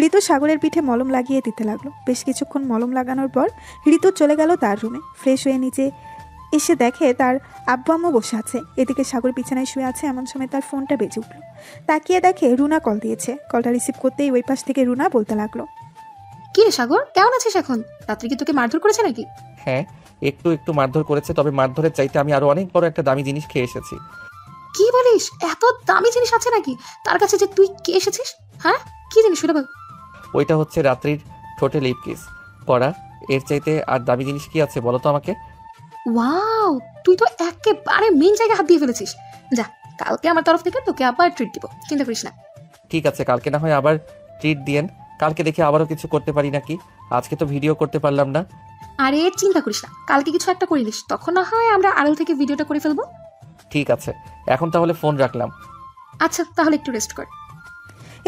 ঋতু সাগরের পিঠে মলম লাগিয়ে দিতে লাগলো। বেশ কিছুক্ষণ মলম লাগানোর পর ঋতু চলে গেল তার রুমে। ফ্রেশ হয়ে নিচে এসে দেখে তার আব্বু আম্মু বসে আছে। এদিকে সাগর বিছানায় শুয়ে আছে। এমন সময় তার ফোনটা বেজে উঠল। তাকিয়ে দেখে রুনা কল দিয়েছে। কলটা রিসিভ করতেই ওই পাশ থেকে রুনা বলতে লাগলো, কি রে সাগর, কেমন আছিস এখন? রাত্রি কি তোকে মারধর করেছে নাকি? হ্যাঁ, একটু একটু মারধর করেছে, তবে মারধরের চাইতে আমি আরো অনেক বড় একটা দামি জিনিস খেয়ে এসেছি। কি বলিস? এত দামি জিনিস আছে নাকি তার কাছে যে তুই কে এসেছিস? হ্যাঁ, কি জিনিস সেটা বল। ওইটা হচ্ছে রাত্রির ঠোঁটে লিপ কিস করা। এর চাইতে আর দামি জিনিস কি আছে বলো তো আমাকে? ওয়াও, তুই তো একেবারে মেন জায়গায় হাত দিয়ে ফেলেছিস। যা, কালকে আমার তরফ থেকে তোকে আবার ট্রিট দিব, চিন্তা করিস না। ঠিক আছে, কালকে না হয় আবার ট্রিট দিয়েন। কালকে দেখে আবারও কিছু করতে পারি নাকি। আজকে তো ভিডিও করতে পারলাম না। আরে চিন্তা করিস না, কালকে কিছু একটা করিলিস, তখন না হয় আমরা আড়াল থেকে ভিডিওটা করে ফেলবো। ঠিক আছে, এখন তাহলে ফোন রাখলাম। আচ্ছা তাহলে একটু রেস্ট কর।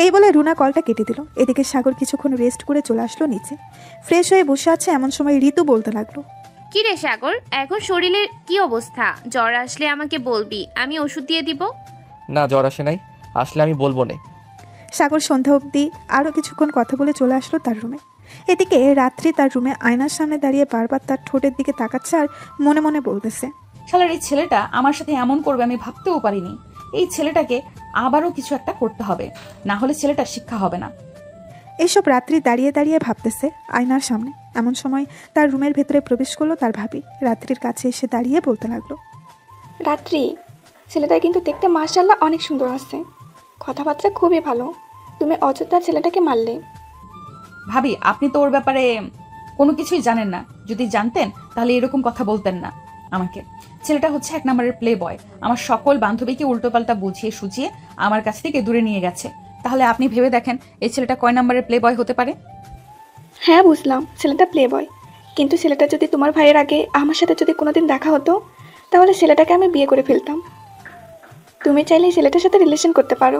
এই বলে রুনা কলটা কেটে দিল। এদিকে সাগর কিছুক্ষণ রেস্ট করে চলে আসলো নিচে। ফ্রেশ হয়ে বসে আছে। এমন সময় ঋতু বলতে লাগলো, কি রে সাগর, এখন শরীরের কি অবস্থা? জ্বর আসলে আমাকে বলবি, আমি ওষুধ দিয়ে দিব। না, জ্বর আসে নাই, আসলে আমি বলবো না। সাগর সন্ধ্যা অবধি আরও কিছুক্ষণ কথা বলে চলে আসলো তার রুমে। এদিকে রাত্রি তার রুমে আয়নার সামনে দাঁড়িয়ে বারবার তার ঠোঁটের দিকে তাকাচ্ছে আর মনে মনে বলতেছে, শালার এই ছেলেটা আমার সাথে এমন করবে আমি ভাবতেও পারিনি। এই ছেলেটাকে আবারও কিছু একটা করতে হবে, না হলে ছেলেটার শিক্ষা হবে না। এইসব রাত্রি দাঁড়িয়ে দাঁড়িয়ে ভাবতেছে আয়নার সামনে। এমন সময় তার রুমের ভেতরে প্রবেশ করলো তার ভাবি। রাত্রির কাছে এসে দাঁড়িয়ে বলতে লাগলো, রাত্রি, ছেলেটা কিন্তু দেখতে মাশাআল্লাহ অনেক সুন্দর আছে, কথাবার্তা খুবই ভালো, তুমি অযথা ছেলেটাকে মারলে। ভাবি, আপনি তো ওর ব্যাপারে কোনো কিছুই জানেন না। যদি জানতেন তাহলে এরকম কথা বলতেন না আমাকে। ছেলেটা হচ্ছে 1 নম্বরের প্লে বয়। আমার সকল বান্ধবীকে উল্টোপাল্টা বুঝিয়ে সুঝিয়ে আমার কাছ থেকে দূরে নিয়ে গেছে। তাহলে আপনি ভেবে দেখেন এই ছেলেটা কয় নম্বরের প্লে বয় হতে পারে? হ্যাঁ বুঝলাম, ছেলেটা প্লে বয়, কিন্তু ছেলেটা যদি তোমার ভাইয়ের আগে আমার সাথে যদি কোনোদিন দেখা হতো তাহলে ছেলেটাকে আমি বিয়ে করে ফেলতাম। তুমি চাইলে ছেলেটার সাথে রিলেশন করতে পারো।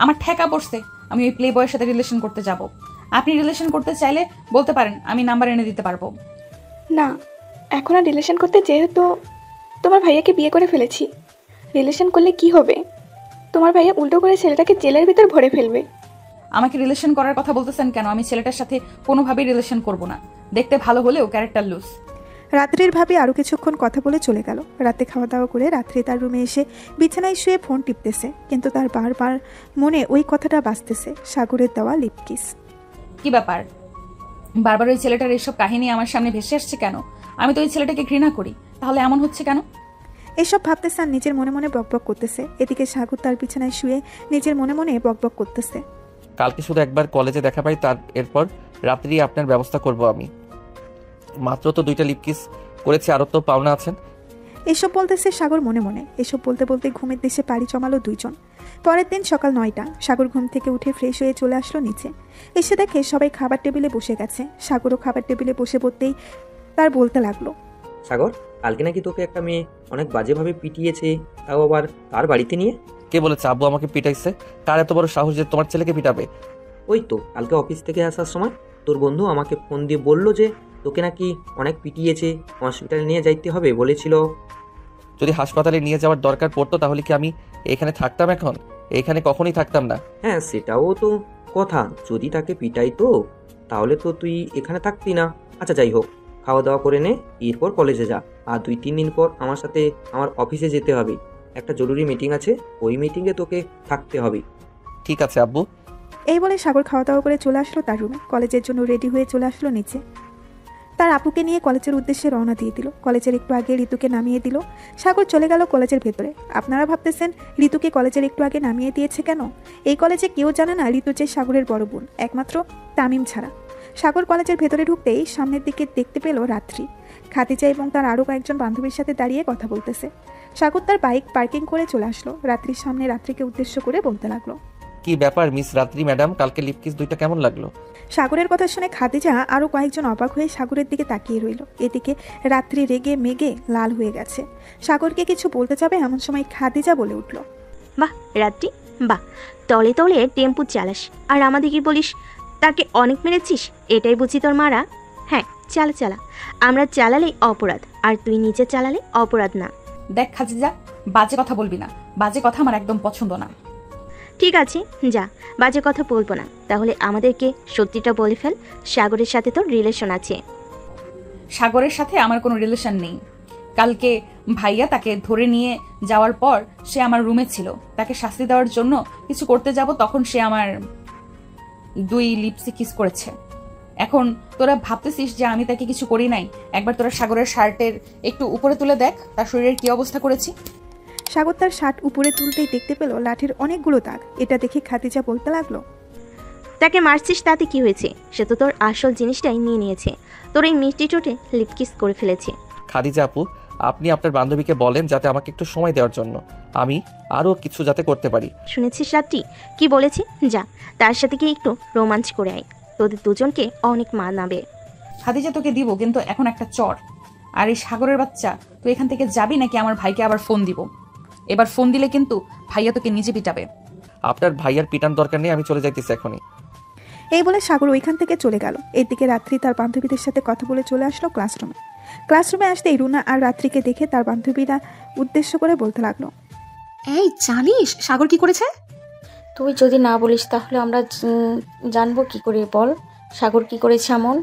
আমার ঠেকা পড়ছে আমি ওই প্লে বয়ের সাথে রিলেশন করতে যাব। আপনি রিলেশন করতে চাইলে বলতে পারেন, আমি নাম্বার এনে দিতে পারবো। না, এখন আর রিলেশন করতে, যেহেতু তোমার ভাইয়াকে বিয়ে করে ফেলেছি, রিলেশন করলে কি হবে? তোমার ভাইয়া উল্টো করে ছেলেটাকে জেলের ভিতর ভরে ফেলবে। আমাকে রিলেশন করার কথা বলতেছেন কেন? আমি ছেলেটার সাথে কোনোভাবেই রিলেশন করব না। দেখতে ভালো হলেও ক্যারেক্টার লুজ। রাত্রির ভাবি আরও কিছুক্ষণ কথা বলে চলে গেল। রাতে খাওয়া দাওয়া করে রাত্রি তার রুমে এসে বিছানায় শুয়ে ফোন টিপতেছে, কিন্তু তার বারবার মনে ওই কথাটা বাজতেছে, সাগরের দেওয়া লিপকিস। কি ব্যাপার, বারবার ওই ছেলেটার এসব কাহিনী আমার সামনে ভেসে আসছে কেন? আমি তো ওই ছেলেটাকে ঘৃণা করি, তাহলে এমন হচ্ছে কেন? এসব ভাবতেছে আর নিজের মনে মনে বকবক করতেছে। এদিকে সাগর তার বিছানায় শুয়ে নিজের মনে মনে বকবক করতেছে। কালকে শুধু একবার কলেজে দেখা পাই, তার এরপর রাত্রি আপনার ব্যবস্থা করব আমি। মাত্র তো 2টা লিপকিস করেছি, আরও তো পাওনা আছেন। এসব বলতেছে সাগর মনে মনে। এসব বলতে বলতে ঘুমের দেশে পাড়ি জমালো দুইজন। পরের দিন সকাল 9টা। সাগর ঘুম থেকে উঠে ফ্রেশ হয়ে চলে আসলো নিচে। এসে দেখে সবাই খাবার টেবিলে বসে গেছে। সাগরও খাবার টেবিলে বসে পড়তেই তার বলতে লাগলো, সাগর, কালকে নাকি তোকে একটা মেয়ে অনেক বাজেভাবে পিটিয়েছে, তাও আবার তার বাড়িতে নিয়ে। কে বলেছে আব্বু আমাকে পিটাইছে? কার এত বড় সাহস যে তোমার ছেলেকে পিটাবে? ওই তো কালকে অফিস থেকে আসার সময় তোর বন্ধু আমাকে ফোন দিয়ে বললো যে তোকে নাকি অনেক পিটিয়েছে, হসপিটালে নিয়ে যাইতে হবে বলেছিল। যদি হাসপাতালে নিয়ে যাওয়ার দরকার পড়তো তাহলে কি আমি এখানে থাকতাম? এখন এখানে কখনোই থাকতাম না। হ্যাঁ সেটাও তো কথা, যদি তাকে পিটাই তো তাহলে তো তুই এখানে থাকতি না। আচ্ছা যাই হোক, খাওয়া দাওয়া করে নে, এরপর কলেজে যা। আর 2-3 দিন পর আমার সাথে আমার অফিসে যেতে হবে, একটা জরুরি মিটিং আছে, ওই মিটিংয়ে তোকে থাকতে হবে। ঠিক আছে আব্বু। এই বলে সাগর খাওয়া দাওয়া করে চলে আসলো তার রুমে। কলেজের জন্য রেডি হয়ে চলে আসলো নিচে। তার আপুকে নিয়ে কলেজের উদ্দেশ্যে রওনা দিয়ে দিল। কলেজের একটু আগে ঋতুকে নামিয়ে দিল। সাগর চলে গেল কলেজের ভেতরে। আপনারা ভাবতেছেন ঋতুকে কলেজের একটু আগে নামিয়ে দিয়েছে কেন? এই কলেজে কেউ জানে না ঋতু যে সাগরের বড় বোন, একমাত্র তামিম ছাড়া। সাগর কলেজের ভেতরে ঢুকতেই সামনের দিকে দেখতে পেল রাত্রি। খাদিজা এবং তার আরও কয়েকজন বান্ধবীর সাথে দাঁড়িয়ে কথা বলতেছে। সাগর তার বাইক পার্কিং করে চলে আসলো। রাত্রির সামনে রাত্রিকে উদ্দেশ্য করে বলতে লাগলো, কি ব্যাপার মিস রাত্রি ম্যাডাম, কালকে লিপকিস দুইটা কেমন লাগলো? সাগরের কথা শুনে খাদিজা আরও কয়েকজন অবাক হয়ে সাগরের দিকে তাকিয়ে রইল। এদিকে রাত্রি রেগে মেগে লাল হয়ে গেছে। সাগরকে কিছু বলতে যাবে এমন সময় খাদিজা বলে উঠল, বাহ রাত্রি, বাহ, তলে তলে টেম্পু চালাস আর আমাদেরকে বলিস তাকে অনেক মেরেছিস, এটাই বুঝি তোর মারা? হ্যাঁ চালা চালা, আমরা চালালেই অপরাধ, আর তুই নিচে চালালে অপরাধ না। দেখ খাদিজা, বাজে কথা বলবি না, বাজে কথা আমার একদম পছন্দ না। ঠিক আছে যা, বাজে কথা বলবো না। তাহলে আমাদেরকে সত্যিটা বলে ফেল, সাগরের সাথে তোর রিলেশন আছে? সাগরের সাথে আমার কোনো রিলেশন নেই। কালকে ভাইয়া তাকে ধরে নিয়ে যাওয়ার পর সে আমার রুমে ছিল। তাকে শাস্তি দেওয়ার জন্য কিছু করতে যাব, তখন সে আমার 2 লিপসে কিস করেছে। এখন তোরা ভাবতেছিস যে আমি তাকে কিছু করি নাই? একবার তোরা সাগরের শার্টের একটু উপরে তুলে দেখ তার শরীরের কি অবস্থা করেছি। সাগর তার শার্ট উপরে তুলতেই দেখতে পেল লাঠির অনেকগুলো দাগ। এটা দেখে খাদিজা বলতে লাগলো, তাকে মারছিস তাতে কি হয়েছে? সে তো তোর আসল জিনিসটাই নিয়ে নিয়েছে, তোর এই মিষ্টি ঠোঁটে লিপকিস করে ফেলেছে। খাদিজা আপু, আপনি আপনার বান্ধবীকে বলেন যাতে আমাকে একটু সময় দেওয়ার জন্য, আমি আরও কিছু যাতে করতে পারি। শুনেছিস রাত্রি কি বলেছি? যা, তার সাথে গিয়ে একটু রোমাঞ্চ করে আয়, তোদের দুজনকে অনেক মানাবে। খাদিজা তোকে দিব, কিন্তু এখন একটা চর। আর এই সাগরের বাচ্চা, তুই এখান থেকে যাবি নাকি আমার ভাইকে আবার ফোন দিব? এবার ফোন দিলে কিন্তু ভাইয়া তোকে নিজে পিটাবে। আপনার ভাইয়ার পিটান দরকার নেই, আমি চলে যাইতেছি এখনই। এই বলে সাগর ওইখান থেকে চলে গেল। এদিকে রাত্রি তার বান্ধবীদের সাথে কথা বলে চলে আসলো ক্লাসরুমে। ক্লাসরুমে আসতেই রুনা আর রাত্রিকে দেখে তার বান্ধবীরা উদ্দেশ্য করে বলতে লাগলো, এই জানিস সাগর কি করেছে? তুই যদি না বলিস তাহলে আমরা জানবো কি করে? বল সাগর কি করেছে এমন?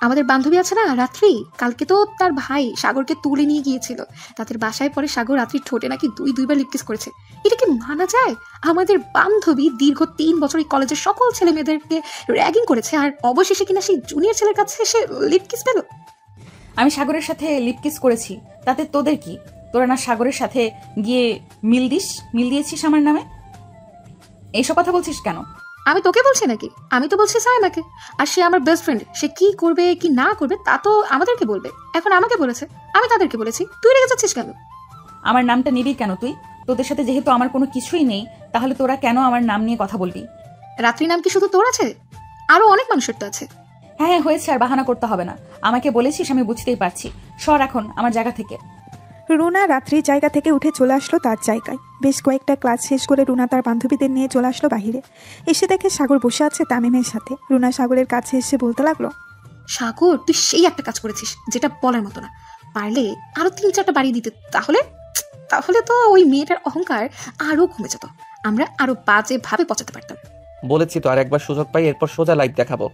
আমাদের বান্ধবী আছে না রাত্রি, কালকে তো তার ভাই সাগরকে তুলে নিয়ে গিয়েছিল তাদের বাসায়। পরে সাগর রাত্রির ঠোঁটে নাকি 2বার লিপকিস করেছে। এটা কি মানা যায়? আমাদের বান্ধবী দীর্ঘ 3 বছর এই কলেজের সকল ছেলে মেয়েদেরকে র্যাগিং করেছে, আর অবশেষে কিনা সেই জুনিয়র ছেলের কাছে এসে লিপকিস পেল। আমি সাগরের সাথে লিপকিস করেছি, তাতে তোদের কি? তোরা না সাগরের সাথে গিয়ে মিল দিয়েছিস আমার নামে? এইসব কথা বলছিস কেন? আমি তোকে বলছি নাকি? আমি তো বলছি সায়মাকে। আর সে আমার বেস্ট ফ্রেন্ড, সে কি করবে কি না করবে তা তো আমাদেরকে বলবে। এখন আমাকে বলেছে, আমি তাদেরকে বলেছি। তুই রেগে যাচ্ছিস কেন? আমার নামটা নিবি কেন তুই? তোদের সাথে যেহেতু আমার কোনো কিছুই নেই, তাহলে তোরা কেন আমার নাম নিয়ে কথা বলবি? রাত্রি নাম কি শুধু তোর আছে? আরো অনেক মানুষের তো আছে। হ্যাঁ হয়েছে, আর বাহানা করতে হবে না। আমাকে বলেছিস, আমি বুঝতেই পারছি। সর এখন আমার জায়গা থেকে। রুনা রাত্রির জায়গা থেকে উঠে চলে আসলো তার জায়গায়। বেশ কয়েকটা ক্লাস শেষ করে রুনা তার বান্ধবীদের নিয়ে চলে আসলো বাহিরে। এসে দেখে সাগর বসে আছে তামিমের সাথে। রুনা সাগরের কাছে এসে বলতে লাগলো, সাগর তুই সেই একটা কাজ করেছিস যেটা বলার মতো না। পারলে আরো 3-4টা বাড়িয়ে দিতে, তাহলে তো ওই মেয়েটার অহংকার আরো কমে যেত, আমরা আরো বাজে ভাবে পচাতে পারতাম। বলেছি তো, আর একবার সুযোগ পাই এরপর সোজা লাইভ দেখাবো।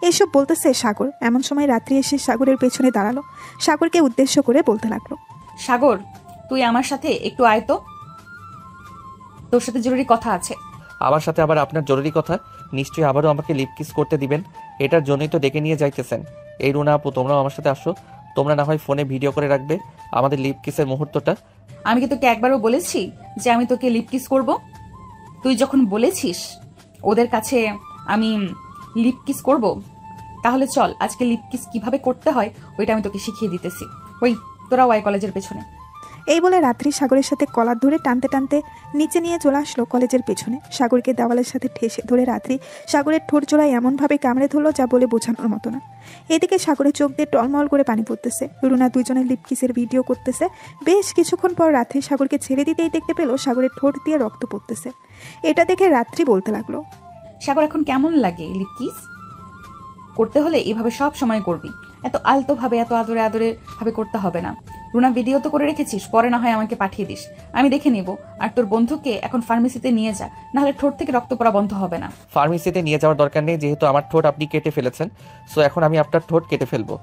এসব বলতেছে সাগর। এমন সময় রাত্রি এসে সাগরের পেছনে দাঁড়ালো। সাগরকে উদ্দেশ্য করে বলতে লাগলো, সাগর তুই আমার সাথে একটু আয় তো, তোর সাথে জরুরি কথা আছে। আমার সাথে আবার আপনার জরুরি কথা? নিশ্চয়ই আবারও আমাকে লিপকিস করতে দিবেন, এটার জন্যই তো ডেকে নিয়ে যাইতেছেন। এই রুনা আপু, তোমরাও আমার সাথে আসো। তোমরা না হয় ফোনে ভিডিও করে রাখবে আমাদের লিপকিসের মুহূর্তটা। আমি কি তোকে একবারও বলেছি যে আমি তোকে লিপকিস করব? তুই যখন বলেছিস ওদের কাছে আমি লিপকিস করব, তাহলে চল আজকে লিপকিস কিভাবে করতে হয় ওইটা আমি তোকে শিখিয়ে দিতেছি। ওই তোরা ওয়াই কলেজের পেছনে। এই বলে রাত্রি সাগরের সাথে কলার ধরে টানতে টানতে নিচে নিয়ে চলে আসলো কলেজের পেছনে। সাগরকে দেওয়ালের সাথে ঠেসে ধরে রাত্রি সাগরের ঠোঁট জোড়ায় এমনভাবে কামড়ে ধরলো যা বলে বোঝানোর মতো না। এদিকে সাগরের চোখ দিয়ে টলমল করে পানি পড়তেছে। রুনা দুজনের লিপকিসের ভিডিও করতেছে। বেশ কিছুক্ষণ পর রাত্রি সাগরকে ছেড়ে দিতেই দেখতে পেল সাগরের ঠোঁট দিয়ে রক্ত পড়তেছে। এটা দেখে রাত্রি বলতে লাগলো, সাগর এখন কেমন লাগে লিপকিস করতে? হলে এভাবে সব সময় করবি, এত আলতো ভাবে এত আদরে আদরে ভাবে করতে হবে না। রুনা ভিডিও তো করে রেখেছিস, পরে না হয় আমাকে পাঠিয়ে দিস, আমি দেখে নিব। আর তোর বন্ধুকে এখন ফার্মেসিতে নিয়ে যা, নাহলে ঠোঁট থেকে রক্ত পড়া বন্ধ হবে না। ফার্মেসিতে নিয়ে যাওয়ার দরকার নেই, যেহেতু আমার ঠোঁট আপনি কেটে ফেলেছেন, সো এখন আমি আপনার ঠোঁট কেটে ফেলবো।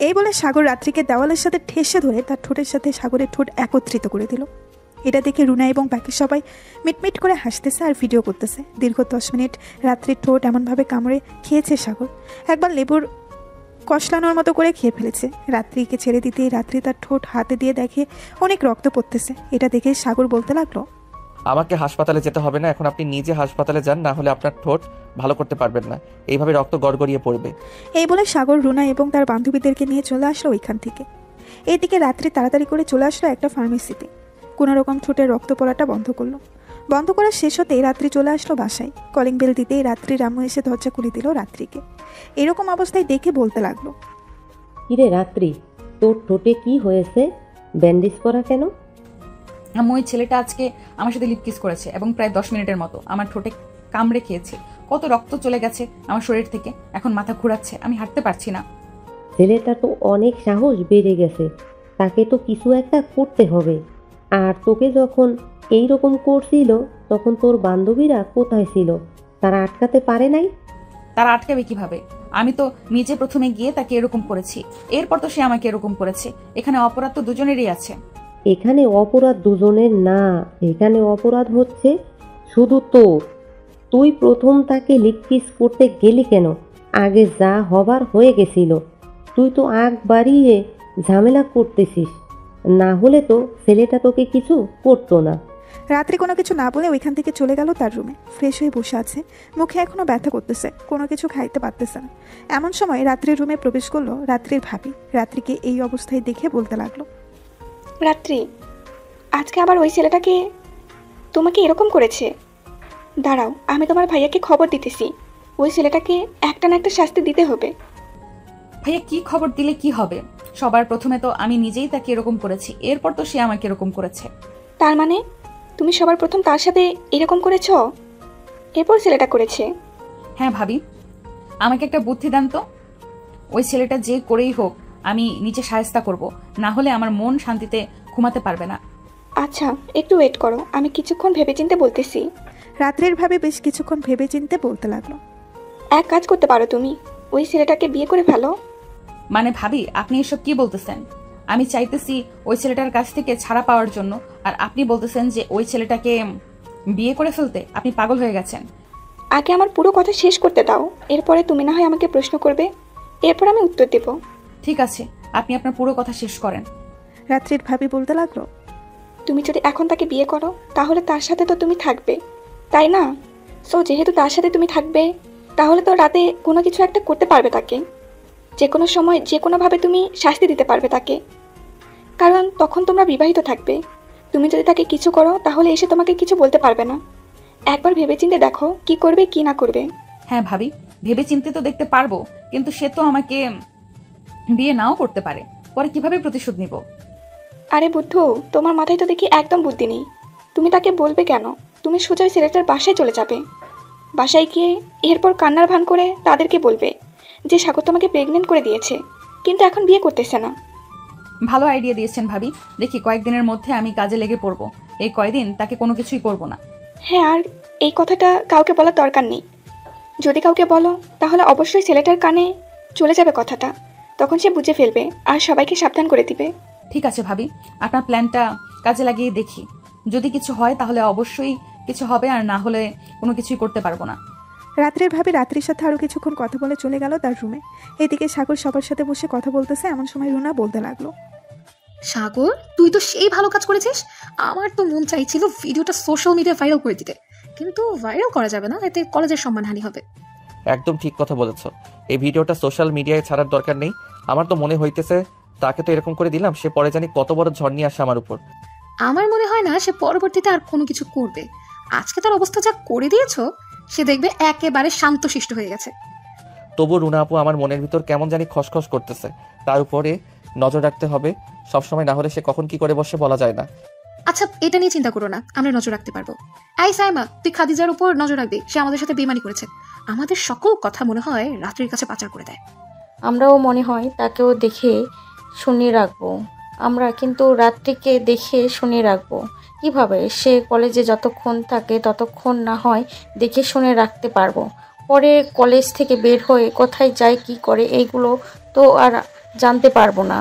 এই বলে সাগর রাত্রিকে দেওয়ালের সাথে ঠেসে ধরে তার ঠোঁটের সাথে সাগরের ঠোঁট একত্রিত করে দিল। এটা দেখে রুনা এবং বাকি সবাই মিটমিট করে হাসতেছে আর ভিডিও করতেছে। দীর্ঘ 10 মিনিট রাত্রির ঠোঁট এমনভাবে কামড়ে খেয়েছে সাগর, একবার লেবুর কষলানোর মতো করে খেয়ে ফেলেছে। রাত্রিকে ছেড়ে দিতেই রাত্রি তার ঠোঁট হাতে দিয়ে দেখে অনেক রক্ত পড়তেছে। এটা দেখে সাগর বলতে লাগলো, আমাকে হাসপাতালে যেতে হবে না, এখন আপনি নিজে হাসপাতালে যান, না হলে আপনার ঠোঁট ভালো করতে পারবেন না, এইভাবে রক্ত গড়গড়িয়ে পড়বে। এই বলে সাগর রুনা এবং তার বান্ধবীদেরকে নিয়ে চলে আসলো ওইখান থেকে। এইদিকে রাত্রি তাড়াতাড়ি করে চলে আসলো একটা ফার্মেসিতে। কোনো রকম ঠোঁটের রক্ত পড়াটা বন্ধ করলো। বন্ধ করা শেষ হতেই রাত্রি চলে আসলো বাসায়। কলিং বেল দিতেই রাত্রি রামু এসে দরজা খুলে দিল রাত্রিকে। এরকম অবস্থায় দেখে বলতে লাগলো, কিরে রাত্রি, তোর ঠোঁটে কি হয়েছে? ব্যান্ডেজ করা কেন? ওই ছেলেটা আজকে আমার সাথে লিপকিস করেছে এবং প্রায় 10 মিনিটের মতো আমার ঠোঁটে কামড়ে খেয়েছে। কত রক্ত চলে গেছে আমার শরীর থেকে, এখন মাথা ঘোরাচ্ছে, আমি হাঁটতে পারছি না। ছেলেটা তো অনেক সাহস বেড়ে গেছে, তাকে তো কিছু একটা করতে হবে। আর তোকে যখন এই রকম করছিল তখন তোর বান্ধবীরা কোথায় ছিল? তারা আটকাতে পারে নাই? তারা আটকাবে কিভাবে? আমি তো নিজে প্রথমে গিয়ে তাকে এরকম করেছি, এরপর তো সে আমাকে এরকম করেছে। এখানে অপরাধ তো দুজনেরই আছে। এখানে অপরাধ দুজনের না, এখানে অপরাধ হচ্ছে শুধু তোর। তুই প্রথম তাকে লিপকিস করতে গেলি কেন? আগে যা হবার হয়ে গেছিল, তুই তো আগ বাড়িয়ে ঝামেলা করতেছিস, না হলে তো ছেলেটা তোকে কিছু করতো না। রাত্রি কোনো কিছু না বলে ওইখান থেকে চলে গেল তার রুমে। ফ্রেশ হয়ে বসে আছে, মুখে এখনো ব্যথা করতেছে, কোনো কিছু খাইতে পারতেছে না। এমন সময় রাত্রির রুমে প্রবেশ করলো রাত্রির ভাবি। রাত্রিকে এই অবস্থায় দেখে বলতে লাগলো, রাত্রি, আজকে আবার ওই ছেলেটাকে তোমাকে এরকম করেছে? দাঁড়াও, আমি তোমার ভাইয়াকে খবর দিতেছি। ওই ছেলেটাকে একটা না একটা শাস্তি দিতে হবে। ভাইয়া কি খবর দিলে কি হবে? সবার প্রথমে তো আমি নিজেই তাকে এরকম করেছি, এরপর তো সে আমাকে এরকম করেছে। তার মানে তুমি সবার প্রথম তার সাথে এরকম করেছ, এরপর ছেলেটা করেছে? হ্যাঁ ভাবি, আমাকে একটা বুদ্ধি দেন তো। ওই ছেলেটা যে করেই হোক আমি নিজে সায়স্তা করব, না হলে আমার মন শান্তিতে ঘুমাতে পারবে না। আচ্ছা, একটু ওয়েট করো, আমি কিছুক্ষণ ভেবেচিন্তে বলতেছি। রাত্রির ভাবে বেশ কিছুক্ষণ ভেবেচিন্তে বলতে লাগলো, এক কাজ করতে পারো, তুমি ওই ছেলেটাকে বিয়ে করে ফেলো। মানে ভাবি, আপনি এসব কি বলতেছেন? আমি চাইতেছি ওই ছেলেটার কাছ থেকে ছাড়া পাওয়ার জন্য, আর আপনি বলতেছেন যে ওই ছেলেটাকে বিয়ে করে ফেলতে? আপনি পাগল হয়ে গেছেন। আগে আমার পুরো কথা শেষ করতে দাও, এরপরে তুমি না হয় আমাকে প্রশ্ন করবে, এরপর আমি উত্তর দেব। ঠিক আছে, আপনি আপনার পুরো কথা শেষ করেন। রাত্রির ভাবি বলতে লাগলো, তুমি যদি এখন তাকে বিয়ে করো তাহলে তার সাথে তো তুমি থাকবে, তাই না? সো যেহেতু তার সাথে তুমি থাকবে, তাহলে তো রাতে কোনো কিছু একটা করতে পারবে তাকে, যে কোনো সময় যে কোনোভাবে তুমি শাস্তি দিতে পারবে তাকে, কারণ তখন তোমরা বিবাহিত থাকবে। তুমি যদি তাকে কিছু করো তাহলে এসে তোমাকে কিছু বলতে পারবে না। একবার ভেবেচিন্তে দেখো কি করবে কি না করবে। হ্যাঁ ভাবি, ভেবে চিন্তে তো দেখতে পারবো, কিন্তু সে তো আমাকে বিয়ে নাও করতে পারে, পরে কিভাবে প্রতিশোধ নিব? আরে বুদ্ধু, তোমার মাথায় তো দেখি একদম বুদ্ধি নেই। তুমি তাকে বলবে কেন? তুমি সোজা ছেলেটার বাসায় চলে যাবে। বাসায় গিয়ে এরপর কান্নার ভান করে তাদেরকে বলবে যে সাগর তোমাকে প্রেগনেন্ট করে দিয়েছে, কিন্তু এখন বিয়ে করতেছে না। ভালো আইডিয়া দিয়েছেন ভাবি, দেখি কয়েকদিনের মধ্যে আমি কাজে লেগে পড়বো। এই কয়দিন তাকে কোনো কিছুই করব না। হ্যাঁ, আর এই কথাটা কাউকে বলার দরকার নেই। যদি কাউকে বলো তাহলে অবশ্যই ছেলেটার কানে চলে যাবে কথাটা, তখন সে বুঝে ফেলবে আর সবাইকে সাবধান করে দিবে। ঠিক আছে ভাবি, আপনার প্ল্যানটা কাজে লাগিয়ে দেখি। যদি কিছু হয় তাহলে অবশ্যই কিছু হবে, আর না হলে কোনো কিছুই করতে পারবো না। রাত্রের ভাবে রাত্রির সাথে আরো কিছুক্ষণ কথা বলে চলে গেল তার রুমে। এদিকে সাগর সবার সাথে বসে কথা বলতেছে। এমন সময় রুনা বলতে লাগলো, সাগর, তুই তো সেই ভালো কাজ করেছিস। আমার তো মন চাইছিল ভিডিওটা সোশ্যাল মিডিয়ায় ভাইরাল করে দিতে, কিন্তু ভাইরাল করা যাবে না, এতে কলেজের সম্মানহানি হবে। একদম ঠিক কথা বলেছো, এই ভিডিওটা সোশ্যাল মিডিয়ায় ছাড়ার দরকার নেই। আমার তো মনে হইতেছে তাকে তো এরকম করে দিলাম, সে পরে জানি কত বড় ঝড় নিয়ে আসে আমার উপর। আমার মনে হয় না সে পরবর্তীতে আর কোনো কিছু করবে। আজকে তার অবস্থা যা করে দিয়েছো, সে দেখবে একেবারে শান্তশিষ্ট হয়ে গেছে। তবু রুনা আপু আমার মনের ভিতর কেমন জানি খসখস করতেছে, তার উপরে নজর রাখতে হবে সবসময়, না হলে সে কখন কি করে বসে বলা যায় না। আচ্ছা, এটা নিয়ে চিন্তা করো না, আমরা নজর রাখতে পারবো। এই সাইমা, তুই খাদিজার উপর নজর রাখবি, সে আমাদের সাথে বেইমানি করেছে। আমাদের সকল কথা মনে হয় রাত্রির কাছে পাচার করে দেয়। আমরাও মনে হয় তাকেও দেখে শুনে রাখবো, আমরা কিন্তু রাত্রিকে দেখে শুনে রাখবো। কিভাবে? সে কলেজে যতক্ষণ থাকে ততক্ষণ না হয় দেখে শুনে রাখতে পারবো। পরে কলেজ থেকে বের হয়ে কোথায় যায় কি করে এইগুলো তো আর জানতে পারবো না।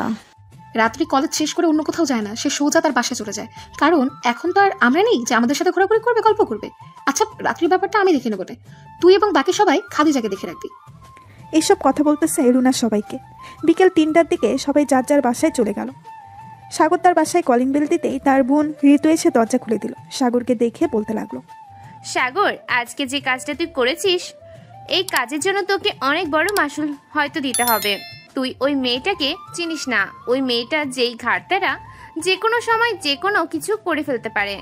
রাত্রি কলেজ শেষ করে অন্য কোথাও যায় না, সে সোজা তার বাসায় চলে যায়। কারণ এখন তো আর আমরা নেই যে আমাদের সাথে ঘোরাঘুরি করবে, গল্প করবে। আচ্ছা, রাত্রির ব্যাপারটা আমি দেখে নেবো। তুই এবং বাকি সবাই খাদিজাকে দেখে রাখবি। এইসব কথা বলতেছে রুনা সবাইকে। বিকেল 3টার দিকে সবাই যার যার বাসায় চলে গেল। সাগর তার বাসায় কলিং বেল দিতেই তার বোন ঋতু এসে দরজা খুলে দিল। সাগরকে দেখে বলতে লাগলো, সাগর, আজকে যে কাজটা তুই করেছিস, এই কাজের জন্য তোকে অনেক বড় মাসুল হয়তো দিতে হবে। তুই ওই মেয়েটাকে চিনিস না। ওই মেয়েটা যেই ঘাটতারা যে কোনো সময় যে কোনো কিছু করে ফেলতে পারে।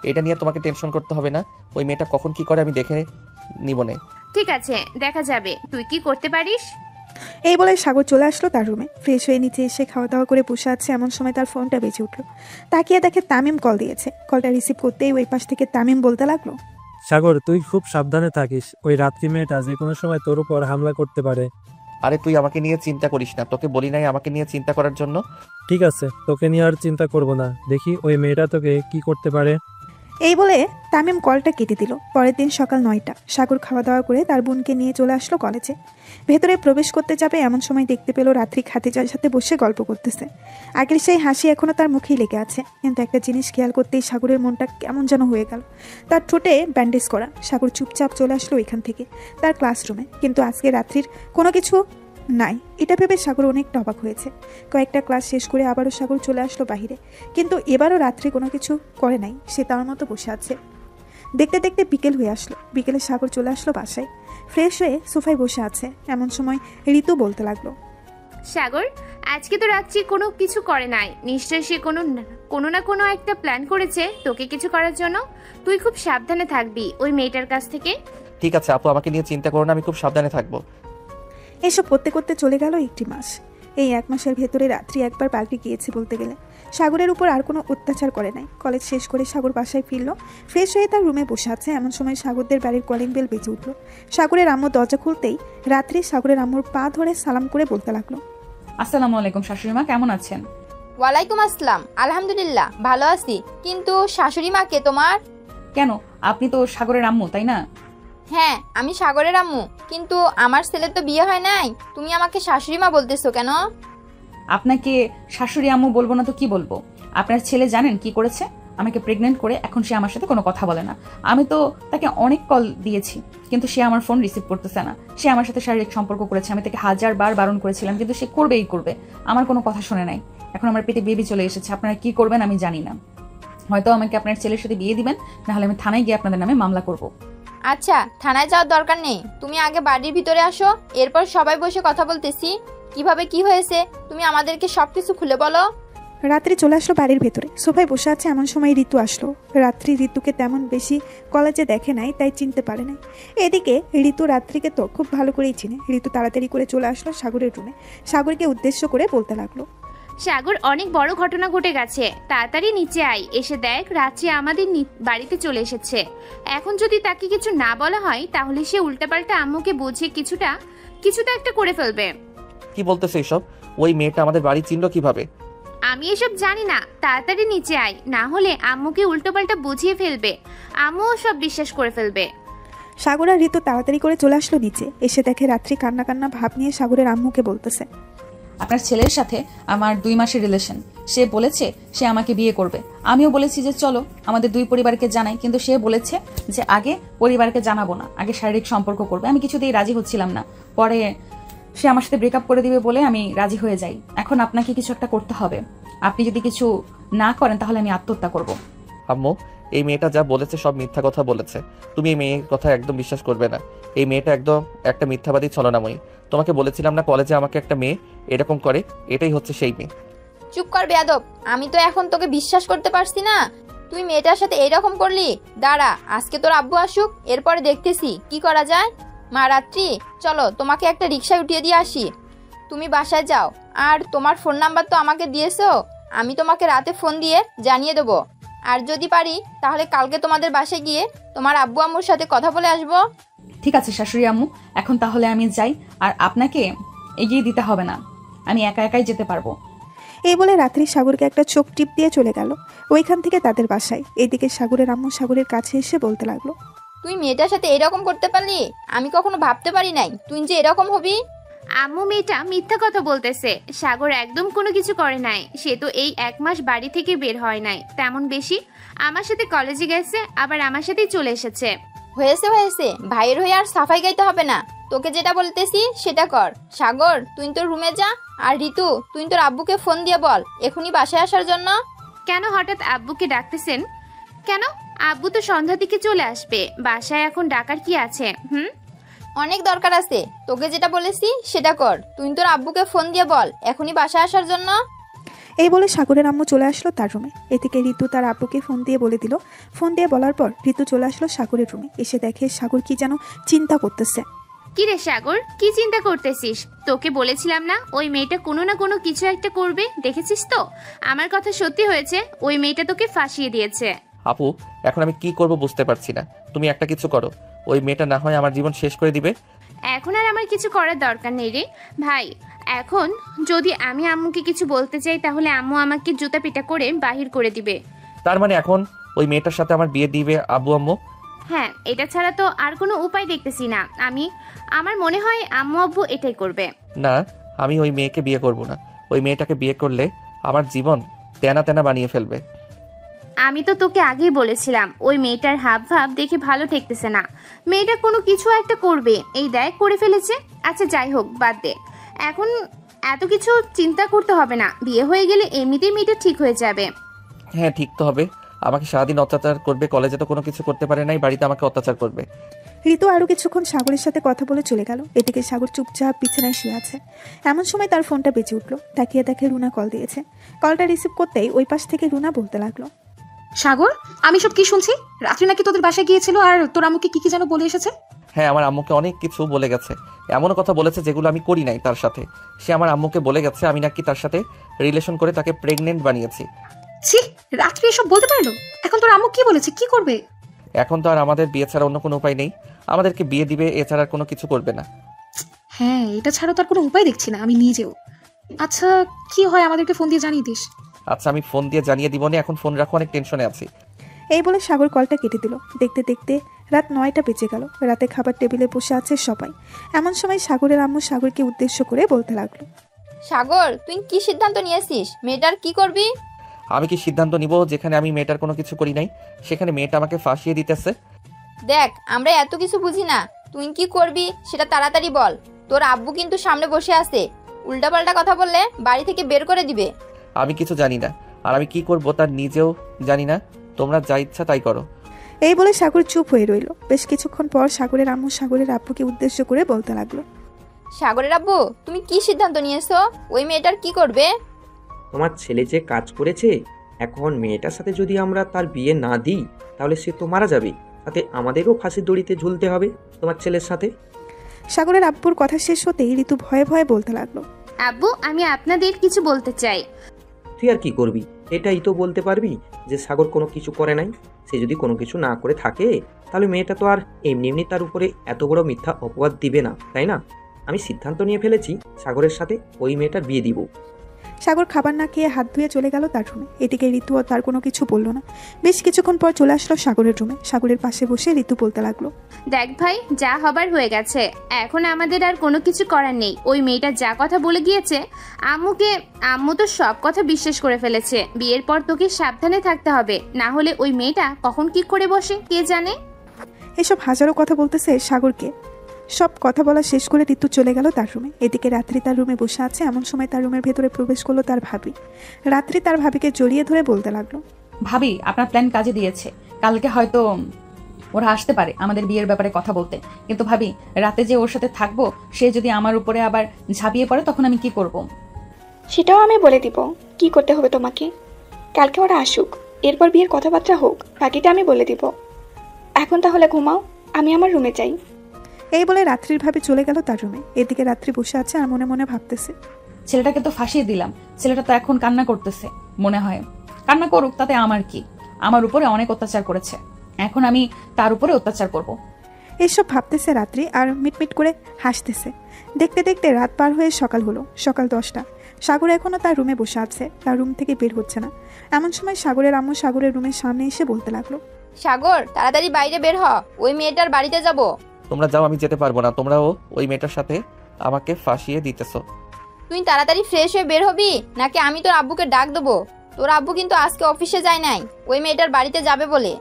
এটা নিয়ে তোমাকে টেনশন করতে হবে না। ওই মেয়েটা কখন কি করে আমি দেখে নিবনে। ঠিক আছে, দেখা যাবে তুই কি করতে পারিস। এই বলে সাগর চলে আসলো তার রুমে। ফ্রেশ হয়ে নিচে এসে খাওয়া দাওয়া করে বসে আছে, এমন সময় তার ফোনটা বেজে উঠলো। তাকিয়ে দেখে তামিম কল দিয়েছে। কলটা রিসিভ করতেই ওই পাশ থেকে তামিম বলতে লাগলো, সাগর তুই খুব সাবধানে থাকিস, ওই রাত্রি মেয়েটা যে কোনো সময় তোর উপর হামলা করতে পারে। আরে তুই আমাকে নিয়ে চিন্তা করিস না, তোকে বলি নাই আমাকে নিয়ে চিন্তা করার জন্য। ঠিক আছে, তোকে নিয়ে আর চিন্তা করব না, দেখি ওই মেয়েটা তোকে কি করতে পারে। এই বলে তামিম কলটা কেটে দিল। পরের দিন সকাল 9টা সাগর খাওয়া দাওয়া করে তার বোনকে নিয়ে চলে আসলো কলেজে। ভেতরে প্রবেশ করতে যাবে এমন সময় দেখতে পেল রাত্রি খাদিজার সাথে বসে গল্প করতেছে। আগের সেই হাসি এখনো তার মুখেই লেগে আছে, কিন্তু একটা জিনিস খেয়াল করতেই সাগরের মনটা কেমন যেন হয়ে গেল। তার ঠোঁটে ব্যান্ডেজ করা। সাগর চুপচাপ চলে আসলো এখান থেকে তার ক্লাসরুমে, কিন্তু আজকে রাত্রির কোনো কিছু নাই। এটা ভেবে সাগর অনেকটা অবাক হয়েছে। কয়েকটা ক্লাস শেষ করে আবারও সাগর চলে আসলো বাহিরে, কিন্তু এবারও রাত্রি কোনো কিছু করে নাই, সে তার মতো বসে আছে। দেখতে দেখতে বিকেল হয়ে আসলো। বিকেলে সাগর চলে আসলো বাসায়, ফ্রেশ হয়ে সোফায় বসে আছে। এমন সময় ঋতু বলতে লাগলো, সাগর, আজকে তো রাত্রি কোনো কিছু করে নাই। নিশ্চয়ই সে কোনো না কোনো একটা প্ল্যান করেছে তোকে কিছু করার জন্য। তুই খুব সাবধানে থাকবি ওই মেয়েটার কাছ থেকে। ঠিক আছে আপু, আমাকে নিয়ে চিন্তা করো না, আমি খুব সাবধানে থাকবো। এসব করতে করতে চলে গেল 1 মাস। এই 1 মাসের ভেতরে রাত্রি একবার পাল্টে গিয়েছে বলতে গেলে। সাগরের উপর আর কোনো অত্যাচার করে নাই। কলেজ শেষ করে সাগর বাসায় ফিরল, ফ্রেশ হয়ে তার রুমে বসে আছে। এমন সময় সাগরদের বাড়ির কলিং বেল বেজে উঠল। সাগরের আম্মু দরজা খুলতেই রাত্রি সাগরের আম্মুর পা ধরে সালাম করে বলতে লাগলো, আসসালামু আলাইকুম শাশুড়ি মা, কেমন আছেন? ওয়ালাইকুম আসসালাম, আলহামদুলিল্লাহ ভালো আছি। কিন্তু শাশুড়ি মা কে তোমার? কেন, আপনি তো সাগরের আম্মু তাই না? হ্যাঁ, আমি সাগরের আম্মু, কিন্তু আমার ছেলের তো বিয়ে হয় নাই। তুমি আমাকে শাশুড়ি মা বলতেছো কেন? আপনাকে শাশুড়ি আম্মু বলবো না তো কি বলবো? আপনার ছেলে জানেন কি করেছে? আমাকে প্রেগনেন্ট করে এখন সে আমার সাথে কোনো কথা বলে না। আমি তো তাকে অনেক কল দিয়েছি, কিন্তু সে আমার ফোন রিসিভ করতেছে না। সে আমার সাথে শারীরিক সম্পর্ক করেছে। আমি তাকে 1000 বার বারণ করেছিলাম, কিন্তু সে করবেই করবে। আমার কোনো কথা শুনে নাই। এখন আমার পেটে বেবি চলে এসেছে। আপনারা কি করবেন আমি জানি না। হয়তো আমাকে আপনার ছেলের সাথে বিয়ে দিবেন, নাহলে আমি থানায় গিয়ে আপনাদের নামে মামলা করব। আচ্ছা, থানায় যাওয়ার দরকার নেই। তুমি আগে বাড়ির ভিতরে আসো, এরপর সবাই বসে কথা বলতেছি। কিভাবে কি হয়েছে তুমি আমাদেরকে সবকিছু খুলে বলো। রাত্রি চলে আসলো বাড়ির ভেতরে, সোফায় বসে আছে। এমন সময় ঋতু আসলো। রাত্রি ঋতুকে তেমন বেশি কলেজে দেখে নাই, তাই চিনতে পারে নাই। এদিকে ঋতু রাত্রিকে তো খুব ভালো করেই চিনে। ঋতু তাড়াতাড়ি করে চলে আসলো সাগরের রুমে। সাগরকে উদ্দেশ্য করে বলতে লাগলো, সাগর, অনেক বড় ঘটনা ঘটে গেছে। তাড়াতাড়ি নিচে আয়, এসে দেখ রাত্রি আমাদের বাড়িতে চলে এসেছে। এখন যদি তাকে কিছু না বলা হয় তাহলে সে উল্টাপাল্টা আম্মুকে বুঝিয়ে কিছুটা একটা করে ফেলবে। কি বলতেছে এসব? ওই মেয়েটা আমাদের বাড়ি চিনলো কিভাবে? আমি এসব জানি না, তাড়াতাড়ি নিচে আয়, না হলে আম্মুকে উল্টোপাল্টা বুঝিয়ে ফেলবে। আম্মুও সব বিশ্বাস করে ফেলবে। সাগর আর ঋতু তাড়াতাড়ি করে চলে আসলো নিচে। এসে দেখে রাত্রি কান্না কান্না ভাব নিয়ে সাগরের আম্মুকে বলতেছে, আপনার ছেলের সাথে আমার 2 মাসের রিলেশন। সে বলেছে সে আমাকে বিয়ে করবে। আমিও বলেছি যে চলো আমাদের 2 পরিবারকে জানাই, কিন্তু সে বলেছে যে আগে পরিবারকে জানাবো না, আগে শারীরিক সম্পর্ক করবে। আমি কিছুতেই রাজি হচ্ছিলাম না। পরে সে আমার সাথে ব্রেকআপ করে দিবে বলে আমি রাজি হয়ে যাই। এখন আপনাকে কিছু একটা করতে হবে। আপনি যদি কিছু না করেন তাহলে আমি আত্মহত্যা করব। আম্মু, এই মেয়েটা যা বলেছে সব মিথ্যা কথা বলেছে। তুমি এই মেয়ের কথা একদম বিশ্বাস করবে না। এই মেয়েটা একদম একটা মিথ্যাবাদী ছলনাময়ী। তোমাকে বলেছিলাম না কলেজে আমাকে একটা মেয়ে এরকম করে? এটাই হচ্ছে সেই মেয়ে। চুপ কর বেয়াদব, আমি তো এখন তোকে বিশ্বাস করতে পারছি না। তুই মেয়েটার সাথে এইরকম করলি? দাঁড়া, আজকে তোর আব্বু আসুক, এরপরে দেখতেছি কি করা যায়। মা রাত্রি, চলো তোমাকে একটা রিকশায় উঠিয়ে দিয়ে আসি। তুমি বাসায় যাও, আর তোমার ফোন নাম্বার তো আমাকে দিয়েছো। আমি তোমাকে রাতে ফোন দিয়ে জানিয়ে দেবো। আর যদি পারি তাহলে কালকে তোমাদের বাসায় গিয়ে তোমার আব্বু আম্মুর সাথে কথা বলে আসবো। ঠিক আছে শাশুড়ি আম্মু, এখন তাহলে আমি যাই। আর আপনাকে এগিয়ে দিতে হবে না, আমি একা একাই যেতে পারবো। এই বলে রাত্রি সাগরকে একটা চোখ টিপ দিয়ে চলে গেল ওইখান থেকে তাদের বাসায়। এদিকে সাগরের আম্মু সাগরের কাছে এসে বলতে লাগলো, তুই মেয়েটার সাথে এরকম করতে পারলি? আমি কখনো ভাবতে পারি নাই তুই যে এরকম হবি। আম্মু মেয়েটা মিথ্যা কথা বলতেছে। সাগর একদম কোনো কিছু করে নাই। সে তো এই 1 মাস বাড়ি থেকে বের হয় নাই তেমন বেশি। আমার সাথে কলেজে গেছে, আবার আমার সাথেই চলে এসেছে। হয়েছে ভাইয়ের হয়ে আর সাফাই গাইতে হবে না। তোকে যেটা বলতেছি সেটা কর। সাগর তুই তোর রুমে যা, আর ঋতু তুই তোর আব্বুকে ফোন দিয়ে বল এখনই বাসায় আসার জন্য। কেন হঠাৎ আব্বুকে ডাকতেছেন কেন? আব্বু তো সন্ধ্যার দিকে চলে আসবে, বাসায় এখন ডাকার কি আছে? অনেক দরকার আছে। তোকে যেটা বলেছি সেটা কর। তুই তোর আব্বুকে ফোন দিয়ে বল এখনই বাসায় আসার জন্য। এই বলে সাগরের আম্মু চলে আসলো তার রুমে। এদিকে ঋতু তার আব্বুকে ফোন দিয়ে বলে দিল। ফোন দিয়ে বলার পর ঋতু চলে আসলো সাগরের রুমে। এসে দেখে সাগর কি যেন চিন্তা করতেছে। কি রে সাগর, কি চিন্তা করতেছিস? তোকে বলেছিলাম না ওই মেয়েটা কোনো না কোনো কিছু একটা করবে, দেখেছিস তো? আমার কথা সত্যি হয়েছে, ওই মেয়েটা তোকে ফাঁসিয়ে দিয়েছে। আপু, এখন আমি কি করব বুঝতে পারছি না। তুমি একটা কিছু করো, ওই মেয়েটা না হয় আমার জীবন শেষ করে দিবে। এখন আর আমার কিছু করার দরকার নেই রে ভাই। এখন যদি আমি আম্মুকে কিছু বলতে চাই তাহলে আম্মু আমাকে জুতা পিটা করে বাহির করে দিবে। তার মানে এখন ওই মেয়েটার সাথে আমার বিয়ে দিবে আব্বু আম্মু? হ্যাঁ, এটা ছাড়া তো আর কোনো উপায় দেখতেছি না। আমার মনে হয় আম্মু আব্বু এটাই করবে। না, আমি ওই মেয়েকে বিয়ে করব না। ওই মেয়েটাকে বিয়ে করলে আমার জীবন তেনা তেনা বানিয়ে ফেলবে। আমি তো তোকে আগেই বলেছিলাম ওই মেয়েটার হাব ভাব দেখে ভালো ঠেকতেছে না। মেয়েটা কোনো কিছু একটা করবে, এই দেখ করে ফেলেছে। আচ্ছা যাই হোক, বাদ দে। এখন এত কিছু চিন্তা করতে হবে না, বিয়ে হয়ে গেলে এমনিতেই মেয়েটা ঠিক হয়ে যাবে। হ্যাঁ, ঠিক তো হবে। আমাকে সারাদিন অত্যাচার করবে, কলেজে তো কোনো কিছু করতে পারে নাই, বাড়িতে আমাকে অত্যাচার করবে। ঋতু আরো কিছুক্ষণ সাগরের সাথে কথা বলে চলে গেল। এদিকে সাগর চুপচাপ বিছানায় শুয়ে আছে। এমন সময় তার ফোনটা বেজে উঠলো। তাকিয়ে দেখে রুনা কল দিয়েছে। কলটা রিসিভ করতেই ওই পাশ থেকে রুনা বলতে লাগলো, সাগর আমি সব কি শুনছি? রাত্রি নাকি তোদের বাসায় গিয়েছিল আর তোর আম্মুকে কি যেন বলে এসেছে? হ্যাঁ, আমার আম্মুকে অনেক কিছু বলে গেছে। এমনও কথা বলেছে যেগুলো আমি করি নাই তার সাথে। সে আমার আম্মুকে বলে গেছে আমি নাকি তার সাথে রিলেশন করে তাকে প্রেগনেন্ট বানিয়েছি। ছি, রাত্রি এসব বলতে পারলো? এখন তোর আম্মু কি বলেছে, কি করবে? এখন তো আর আমাদের বিয়ে ছাড়া অন্য কোনো উপায় নেই। আমাদেরকে বিয়ে দিবে, এছাড়া কোনো কিছু করবে না। হ্যাঁ, এটা ছাড়া তার কোনো উপায় দেখছি না আমি নিজেও। আচ্ছা কি হয় আমাদেরকে ফোন দিয়ে জানিয়ে দিস। আচ্ছা, আমি ফোন দিয়ে জানিয়ে দিব না, এখন ফোন রাখো, অনেক টেনশনে আছি। এই বলে সাগর কলটা কেটে দিল। দেখতে দেখতে রাত 9টা বেজে গেল। রাতে খাবার টেবিলে বসে আছে সবাই। এমন সময় সাগরের আম্মু সাগরকে উদ্দেশ্য করে বলতে লাগলো, সাগর তুই কি সিদ্ধান্ত নিয়েছিস? মেয়েটার কি করবি? আমি কি সিদ্ধান্ত নিব যেখানে আমি মেয়েটার কোনো কিছু করি নাই, সেখানে মেয়েটা আমাকে ফাঁসিয়ে দিতেছে? দেখ, আমরা এত কিছু বুঝি না। তুই কি করবি সেটা তাড়াতাড়ি বল। তোর আব্বু কিন্তু সামনে বসে আছে, উল্টাপাল্টা কথা বললে বাড়ি থেকে বের করে দিবে। আমি কিছু জানি না, আর আমি কি করব তার নিজেও জানি না। তোমরা যা ইচ্ছা তাই করো। এই বলে সাগর চুপ হয়ে রইল। বেশ কিছুক্ষণ পর সাগরের আম্মু সাগরের আব্বুকে উদ্দেশ্য করে বলতে লাগলো, সাগরের আব্বু তুমি কি সিদ্ধান্ত নিয়েছো? ওই মেয়েটার কি করবে? তোমার ছেলে যে কাজ করেছে, এখন মেয়েটার সাথে যদি আমরা তার বিয়ে না দিই তাহলে সে তো মারা যাবে, সাথে আমাদেরও ফাঁসির দড়িতে ঝুলতে হবে তোমার ছেলের সাথে। সাগরের আব্বুর কথা শেষ হতেই ঋতু ভয়ে ভয়ে বলতে লাগলো, আব্বু আমি আপনাদের কিছু বলতে চাই। তুই আর কি করবি? এটাই তো বলতে পারবি যে সাগর কোনো কিছু করে নাই। সে যদি কোনো কিছু না করে থাকে তাহলে মেয়েটা তো আর এমনি এমনি তার উপরে এত বড় মিথ্যা অপবাদ দিবে না, তাই না? আমি সিদ্ধান্ত নিয়ে ফেলেছি সাগরের সাথে ওই মেয়েটার বিয়ে দিব। সাগর খাবার না খেয়ে হাত ধুয়ে চলে গেল তার রুমে। এদিকে ঋতু তার কোনো কিছু বললো না। বেশ কিছুক্ষণ পর চলে আসলো সাগরের রুমে। সাগরের পাশে বসে ঋতু বলতে লাগলো, দেখ ভাই, যা হবার হয়ে গেছে, এখন আমাদের আর কোনো কিছু করার নেই। ওই মেয়েটা যা কথা বলে গিয়েছে আম্মু তো সব কথা বিশ্বাস করে ফেলেছে। বিয়ের পর তোকে সাবধানে থাকতে হবে, না হলে ওই মেয়েটা কখন কি করে বসে কে জানে। এসব হাজারো কথা বলতেছে সাগরকে। সব কথা বলা শেষ করে ঋতু চলে গেল তার রুমে। এদিকে রাত্রি তার রুমে বসে আছে। এমন সময় তার রুমের ভেতরে প্রবেশ করলো তার ভাবি। রাত্রি তার ভাবিকে জড়িয়ে ধরে বলতে লাগলো, ভাবি আপনার প্ল্যান কাজে দিয়েছে। কালকে হয়তো ওরা আসতে পারে আমাদের বিয়ের ব্যাপারে কথা বলতে, কিন্তু ভাবি রাতে যে ওর সাথে থাকবো সে যদি আমার উপরে আবার ঝাঁপিয়ে পড়ে তখন আমি কি করব? সেটাও আমি বলে দিব কি করতে হবে তোমাকে। কালকে ওরা আসুক, এরপর বিয়ের কথাবার্তা হোক, বাকিটা আমি বলে দিব। এখন তাহলে ঘুমাও, আমি আমার রুমে যাই। এই বলে রাত্রির ভাবি চলে গেল তার রুমে। এদিকে রাত্রি বসে আছে আর মনে মনে ভাবতেছে, ছেলেটাকে তো ফাঁসিয়ে দিলাম, ছেলেটা তো এখন কান্না করতেছে। মনে হয় কান্না করুক, তাতে আমার কি? আমার উপরে অনেক অত্যাচার করেছে, এখন আমি তার উপরে অত্যাচার করব। এইসব ভাবতেছে রাত্রি আর মিটমিট করে হাসতেছে। দেখতে দেখতে রাত পার হয়ে সকাল হলো। সকাল 10টা। সাগর এখনও তার রুমে বসে আছে, তার রুম থেকে বের হচ্ছে না। এমন সময় সাগরের আম্মু সাগরের রুমের সামনে এসে বলতে লাগলো, সাগর তাড়াতাড়ি বাইরে বের হ, ওই মেয়েটার বাড়িতে যাব। তোমরা যাও, আমি যেতে পারবো না। তোমরাও ওই মেয়েটার সাথে আমাকে ফাঁসিয়ে দিতেছো। তুই তাড়াতাড়ি ফ্রেশ হয়ে বের হবি, নাকি আমি তোর আব্বুকে ডাক দেবো। তোর আব্বু কিন্তু আজকে অফিসে যায় নাই, ওই মেয়েটার বাড়িতে যাবে বলে।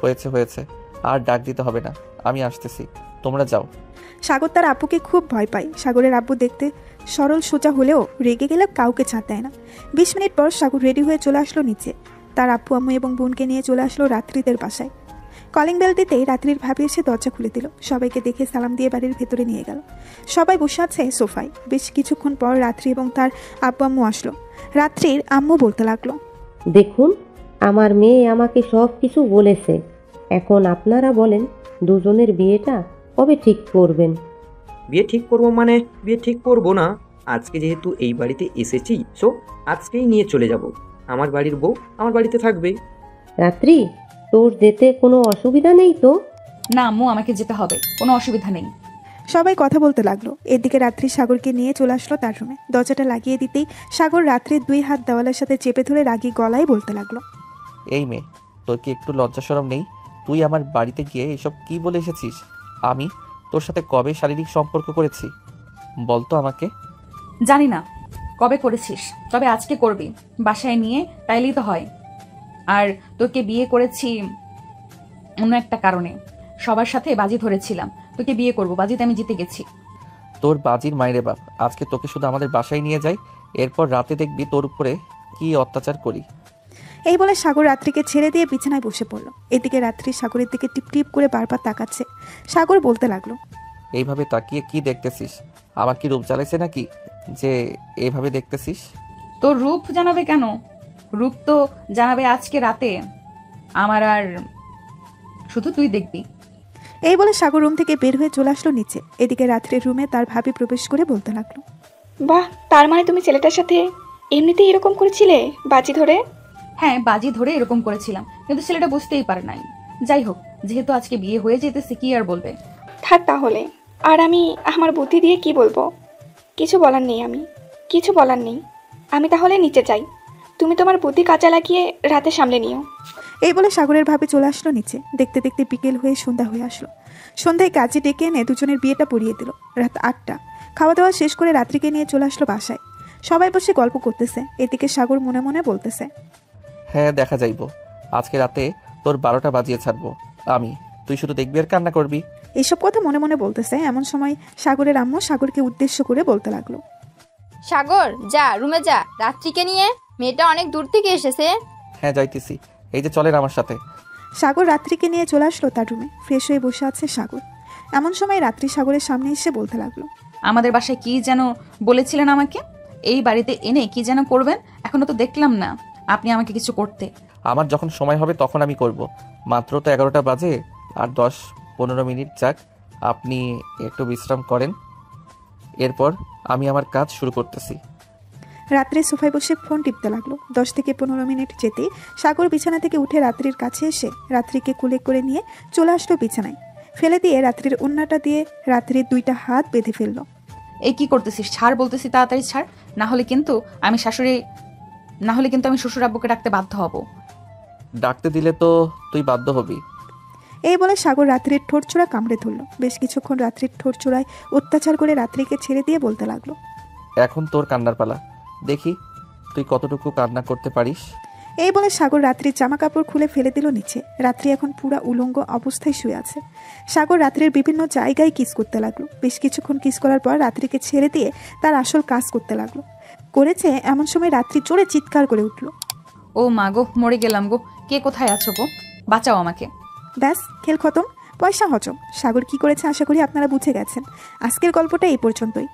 হয়েছে, আর ডাক দিতে হবে না, আমি আসতেছি, তোমরা যাও। সাগর তার আব্বুকে খুব ভয় পায়। সাগরের আব্বু দেখতে সরল সোজা হলেও রেগে গেলে কাউকে ছাড় দেয় না। 20 মিনিট পর সাগর রেডি হয়ে চলে আসলো নিচে। তার আব্বু আম্মু এবং বোনকে নিয়ে চলে আসলো রাত্রিদের বাসায়। কলিং বেল দিতেই রাত্রির ভাবি এসে দরজা খুলে দিল। সবাইকে দেখে সালাম দিয়ে বাড়ির ভেতরে নিয়ে গেল। সবাই বসে আছে সোফায়। বেশ কিছুক্ষণ পর রাত্রি এবং তার আব্বু আম্মু আসলো। রাত্রির আম্মু বলতে লাগলো, দেখুন, আমার মেয়ে আমাকে সব কিছু বলেছে। এখন আপনারা বলেন, দুজনের বিয়েটা কবে ঠিক করবেন? বিয়ে ঠিক করবো মানে বিয়ে ঠিক করবো না। আজকে যেহেতু এই বাড়িতে এসেছি, সো আজকেই নিয়ে চলে যাব। আমার বাড়ির বউ আমার বাড়িতে থাকবে। রাত্রি, তোর যেতে কোনো অসুবিধা নেই তো? না আম্মু, আমাকে যেতে হবে, কোনো অসুবিধা নেই। সবাই কথা বলতে লাগলো। এদিকে রাত্রি সাগরকে নিয়ে চলে আসলো তার রুমে। দরজাটা লাগিয়ে দিতেই সাগর রাত্রির 2 হাত দেওয়ালের সাথে চেপে ধরে রাগী গলায় বলতে লাগলো, এই মেয়ে, তোর কি একটু লজ্জা শরম নেই? তুই আমার বাড়িতে গিয়ে এসব কি বলে এসেছিস? আমি তোর সাথে কবে শারীরিক সম্পর্ক করেছি বলতো আমাকে? জানি না কবে করেছিস, তবে আজকে করবি। বাসায় নিয়ে তাইলেই তো হয়। আর তোকে বিয়ে করেছি অন্য একটা কারণে। সবার সাথে বাজি ধরেছিলাম, তোকে বিয়ে করব, বাজিতে আমি জিতে গেছি। তোর বাজির মাইরে বাপ, আজকে তোকে শুধু আমাদের বাসায় নিয়ে যাই, এরপর রাতে দেখবি তোর উপরে কি অত্যাচার করি। এই বলে সাগর রাত্রিকে ছেড়ে দিয়ে বিছানায় বসে পড়লো। এদিকে রাত্রি সাগরের দিকে টিপ টিপ করে বারবার তাকাচ্ছে। সাগর বলতে লাগলো, এইভাবে তাকিয়ে কি দেখতেছিস? আমার কি রূপ জ্বালাইছে নাকি যে এইভাবে দেখতেছিস? তোর রূপ জানাবে কেন? রূপ তো জানাবে আজকে রাতে আমার। আর শুধু তুই দেখবি। এই বলে সাগর রুম থেকে বের হয়ে চলে আসলো নিচে। এদিকে রাত্রির রুমে তার ভাবি প্রবেশ করে বলতে লাগলো, বাহ, তার মানে তুমি ছেলেটার সাথে এমনিতেই এরকম করেছিলে বাজি ধরে? হ্যাঁ, বাজি ধরে এরকম করেছিলাম, কিন্তু ছেলেটা বুঝতেই পারে নাই। যাই হোক, যেহেতু আজকে বিয়ে হয়ে যেতেছে, কি আর বলবে। থাক তাহলে। আর আমি আমার বুদ্ধি দিয়ে কি বলবো? কিছু বলার নেই, কিছু বলার নেই। আমি তাহলে নিচে যাই, তুমি তোমার বুদ্ধি কাজে লাগিয়ে রাতে সামলে নিও। এই বলে সাগরের ভাবি চলে আসলো নিচে। দেখতে দেখতে বিকেল হয়ে সন্ধ্যা হয়ে আসলো। সন্ধ্যায় কাজে ডেকে এনে দুজনের বিয়েটা পড়িয়ে দিল। রাত 8টা। খাওয়া দাওয়া শেষ করে রাত্রিকে নিয়ে চলে আসলো বাসায়। সবাই বসে গল্প করতেছে। এদিকে সাগর মনে মনে বলতেছে, হ্যাঁ, দেখা যাইব। আজকে রাতে তোর 12টা বাজিয়ে ছাড়বো আমি, তুই শুধু দেখবি আর কান্না করবি। এইসব কথা মনে মনে বলতেছে। এমন সময় সাগরের আম্মু সাগরকে উদ্দেশ্য করে বলতে লাগলো, সাগর যা, রুমে যা, রাত্রিকে নিয়ে। মেয়েটা অনেক দূর থেকে এসেছে। হ্যাঁ, যাইতেছি, এই যে চলেন আমার সাথে। সাগর রাত্রিকে নিয়ে চলে আসলো তার রুমে। ফ্রেশ হয়ে বসে আছে সাগর। এমন সময় রাত্রি সাগরের সামনে এসে বলতে লাগলো, আমাদের বাসায় কি যেন বলেছিলেন আমাকে? এই বাড়িতে এনে কি যেন করবেন? এখনো তো দেখলাম না আপনি আমাকে কিছু করতে। আমার যখন সময় হবে তখন আমি করব। মাত্র তো 11টা বাজে, আর 10-15 মিনিট যাক, আপনি একটু বিশ্রাম করেন, এরপর আমি আমার কাজ শুরু করতেছি। রাত্রে সোফায় বসে ফোন টিপতে লাগলো। 10 থেকে 15 মিনিট যেতেই সাগর বিছানা থেকে উঠে রাত্রির কাছে এসে রাত্রিকে কোলে করে নিয়ে চলে আসলো বিছানায়। ফেলে দিয়ে রাত্রির ওন্নাটা দিয়ে রাত্রির 2টা হাত বেঁধে ফেললো। এই কি করতেছিস? ছাড় বলতেছি, তাড়াতাড়ি ছাড়, না হলে কিন্তু আমি শ্বশুর আব্বুকে ডাকতে বাধ্য হব। ডাকতে দিলে তো তুই বাধ্য হবি। এই বলে সাগর রাত্রির ঠোঁটচোড়া কামড়ে ধরলো। বেশ কিছুক্ষণ রাত্রির ঠোঁটচোড়ায় অত্যাচার করে রাত্রিকে ছেড়ে দিয়ে বলতে লাগলো, এখন তোর কান্নার পালা, দেখি তুই কতটুকু কান্না করতে পারিস। এই বলে সাগর রাত্রির জামা কাপড় খুলে ফেলে দিল নিচে। রাত্রি এখন পুরা উলঙ্গ অবস্থায় শুয়ে আছে। সাগর রাত্রির বিভিন্ন জায়গায় কিস করতে লাগলো। বেশ কিছুক্ষণ কিস করার পর রাত্রিকে ছেড়ে দিয়ে তার আসল কাজ করতে লাগলো। করেছে এমন সময় রাত্রি জোরে চিৎকার করে উঠলো, ও মা গো, মরে গেলাম গো, কে কোথায় আছো গো, বাঁচাও আমাকে। ব্যাস, খেল খতম, পয়সা হজম। সাগর কি করেছে আশা করি আপনারা বুঝে গেছেন। আজকের গল্পটা এই পর্যন্তই।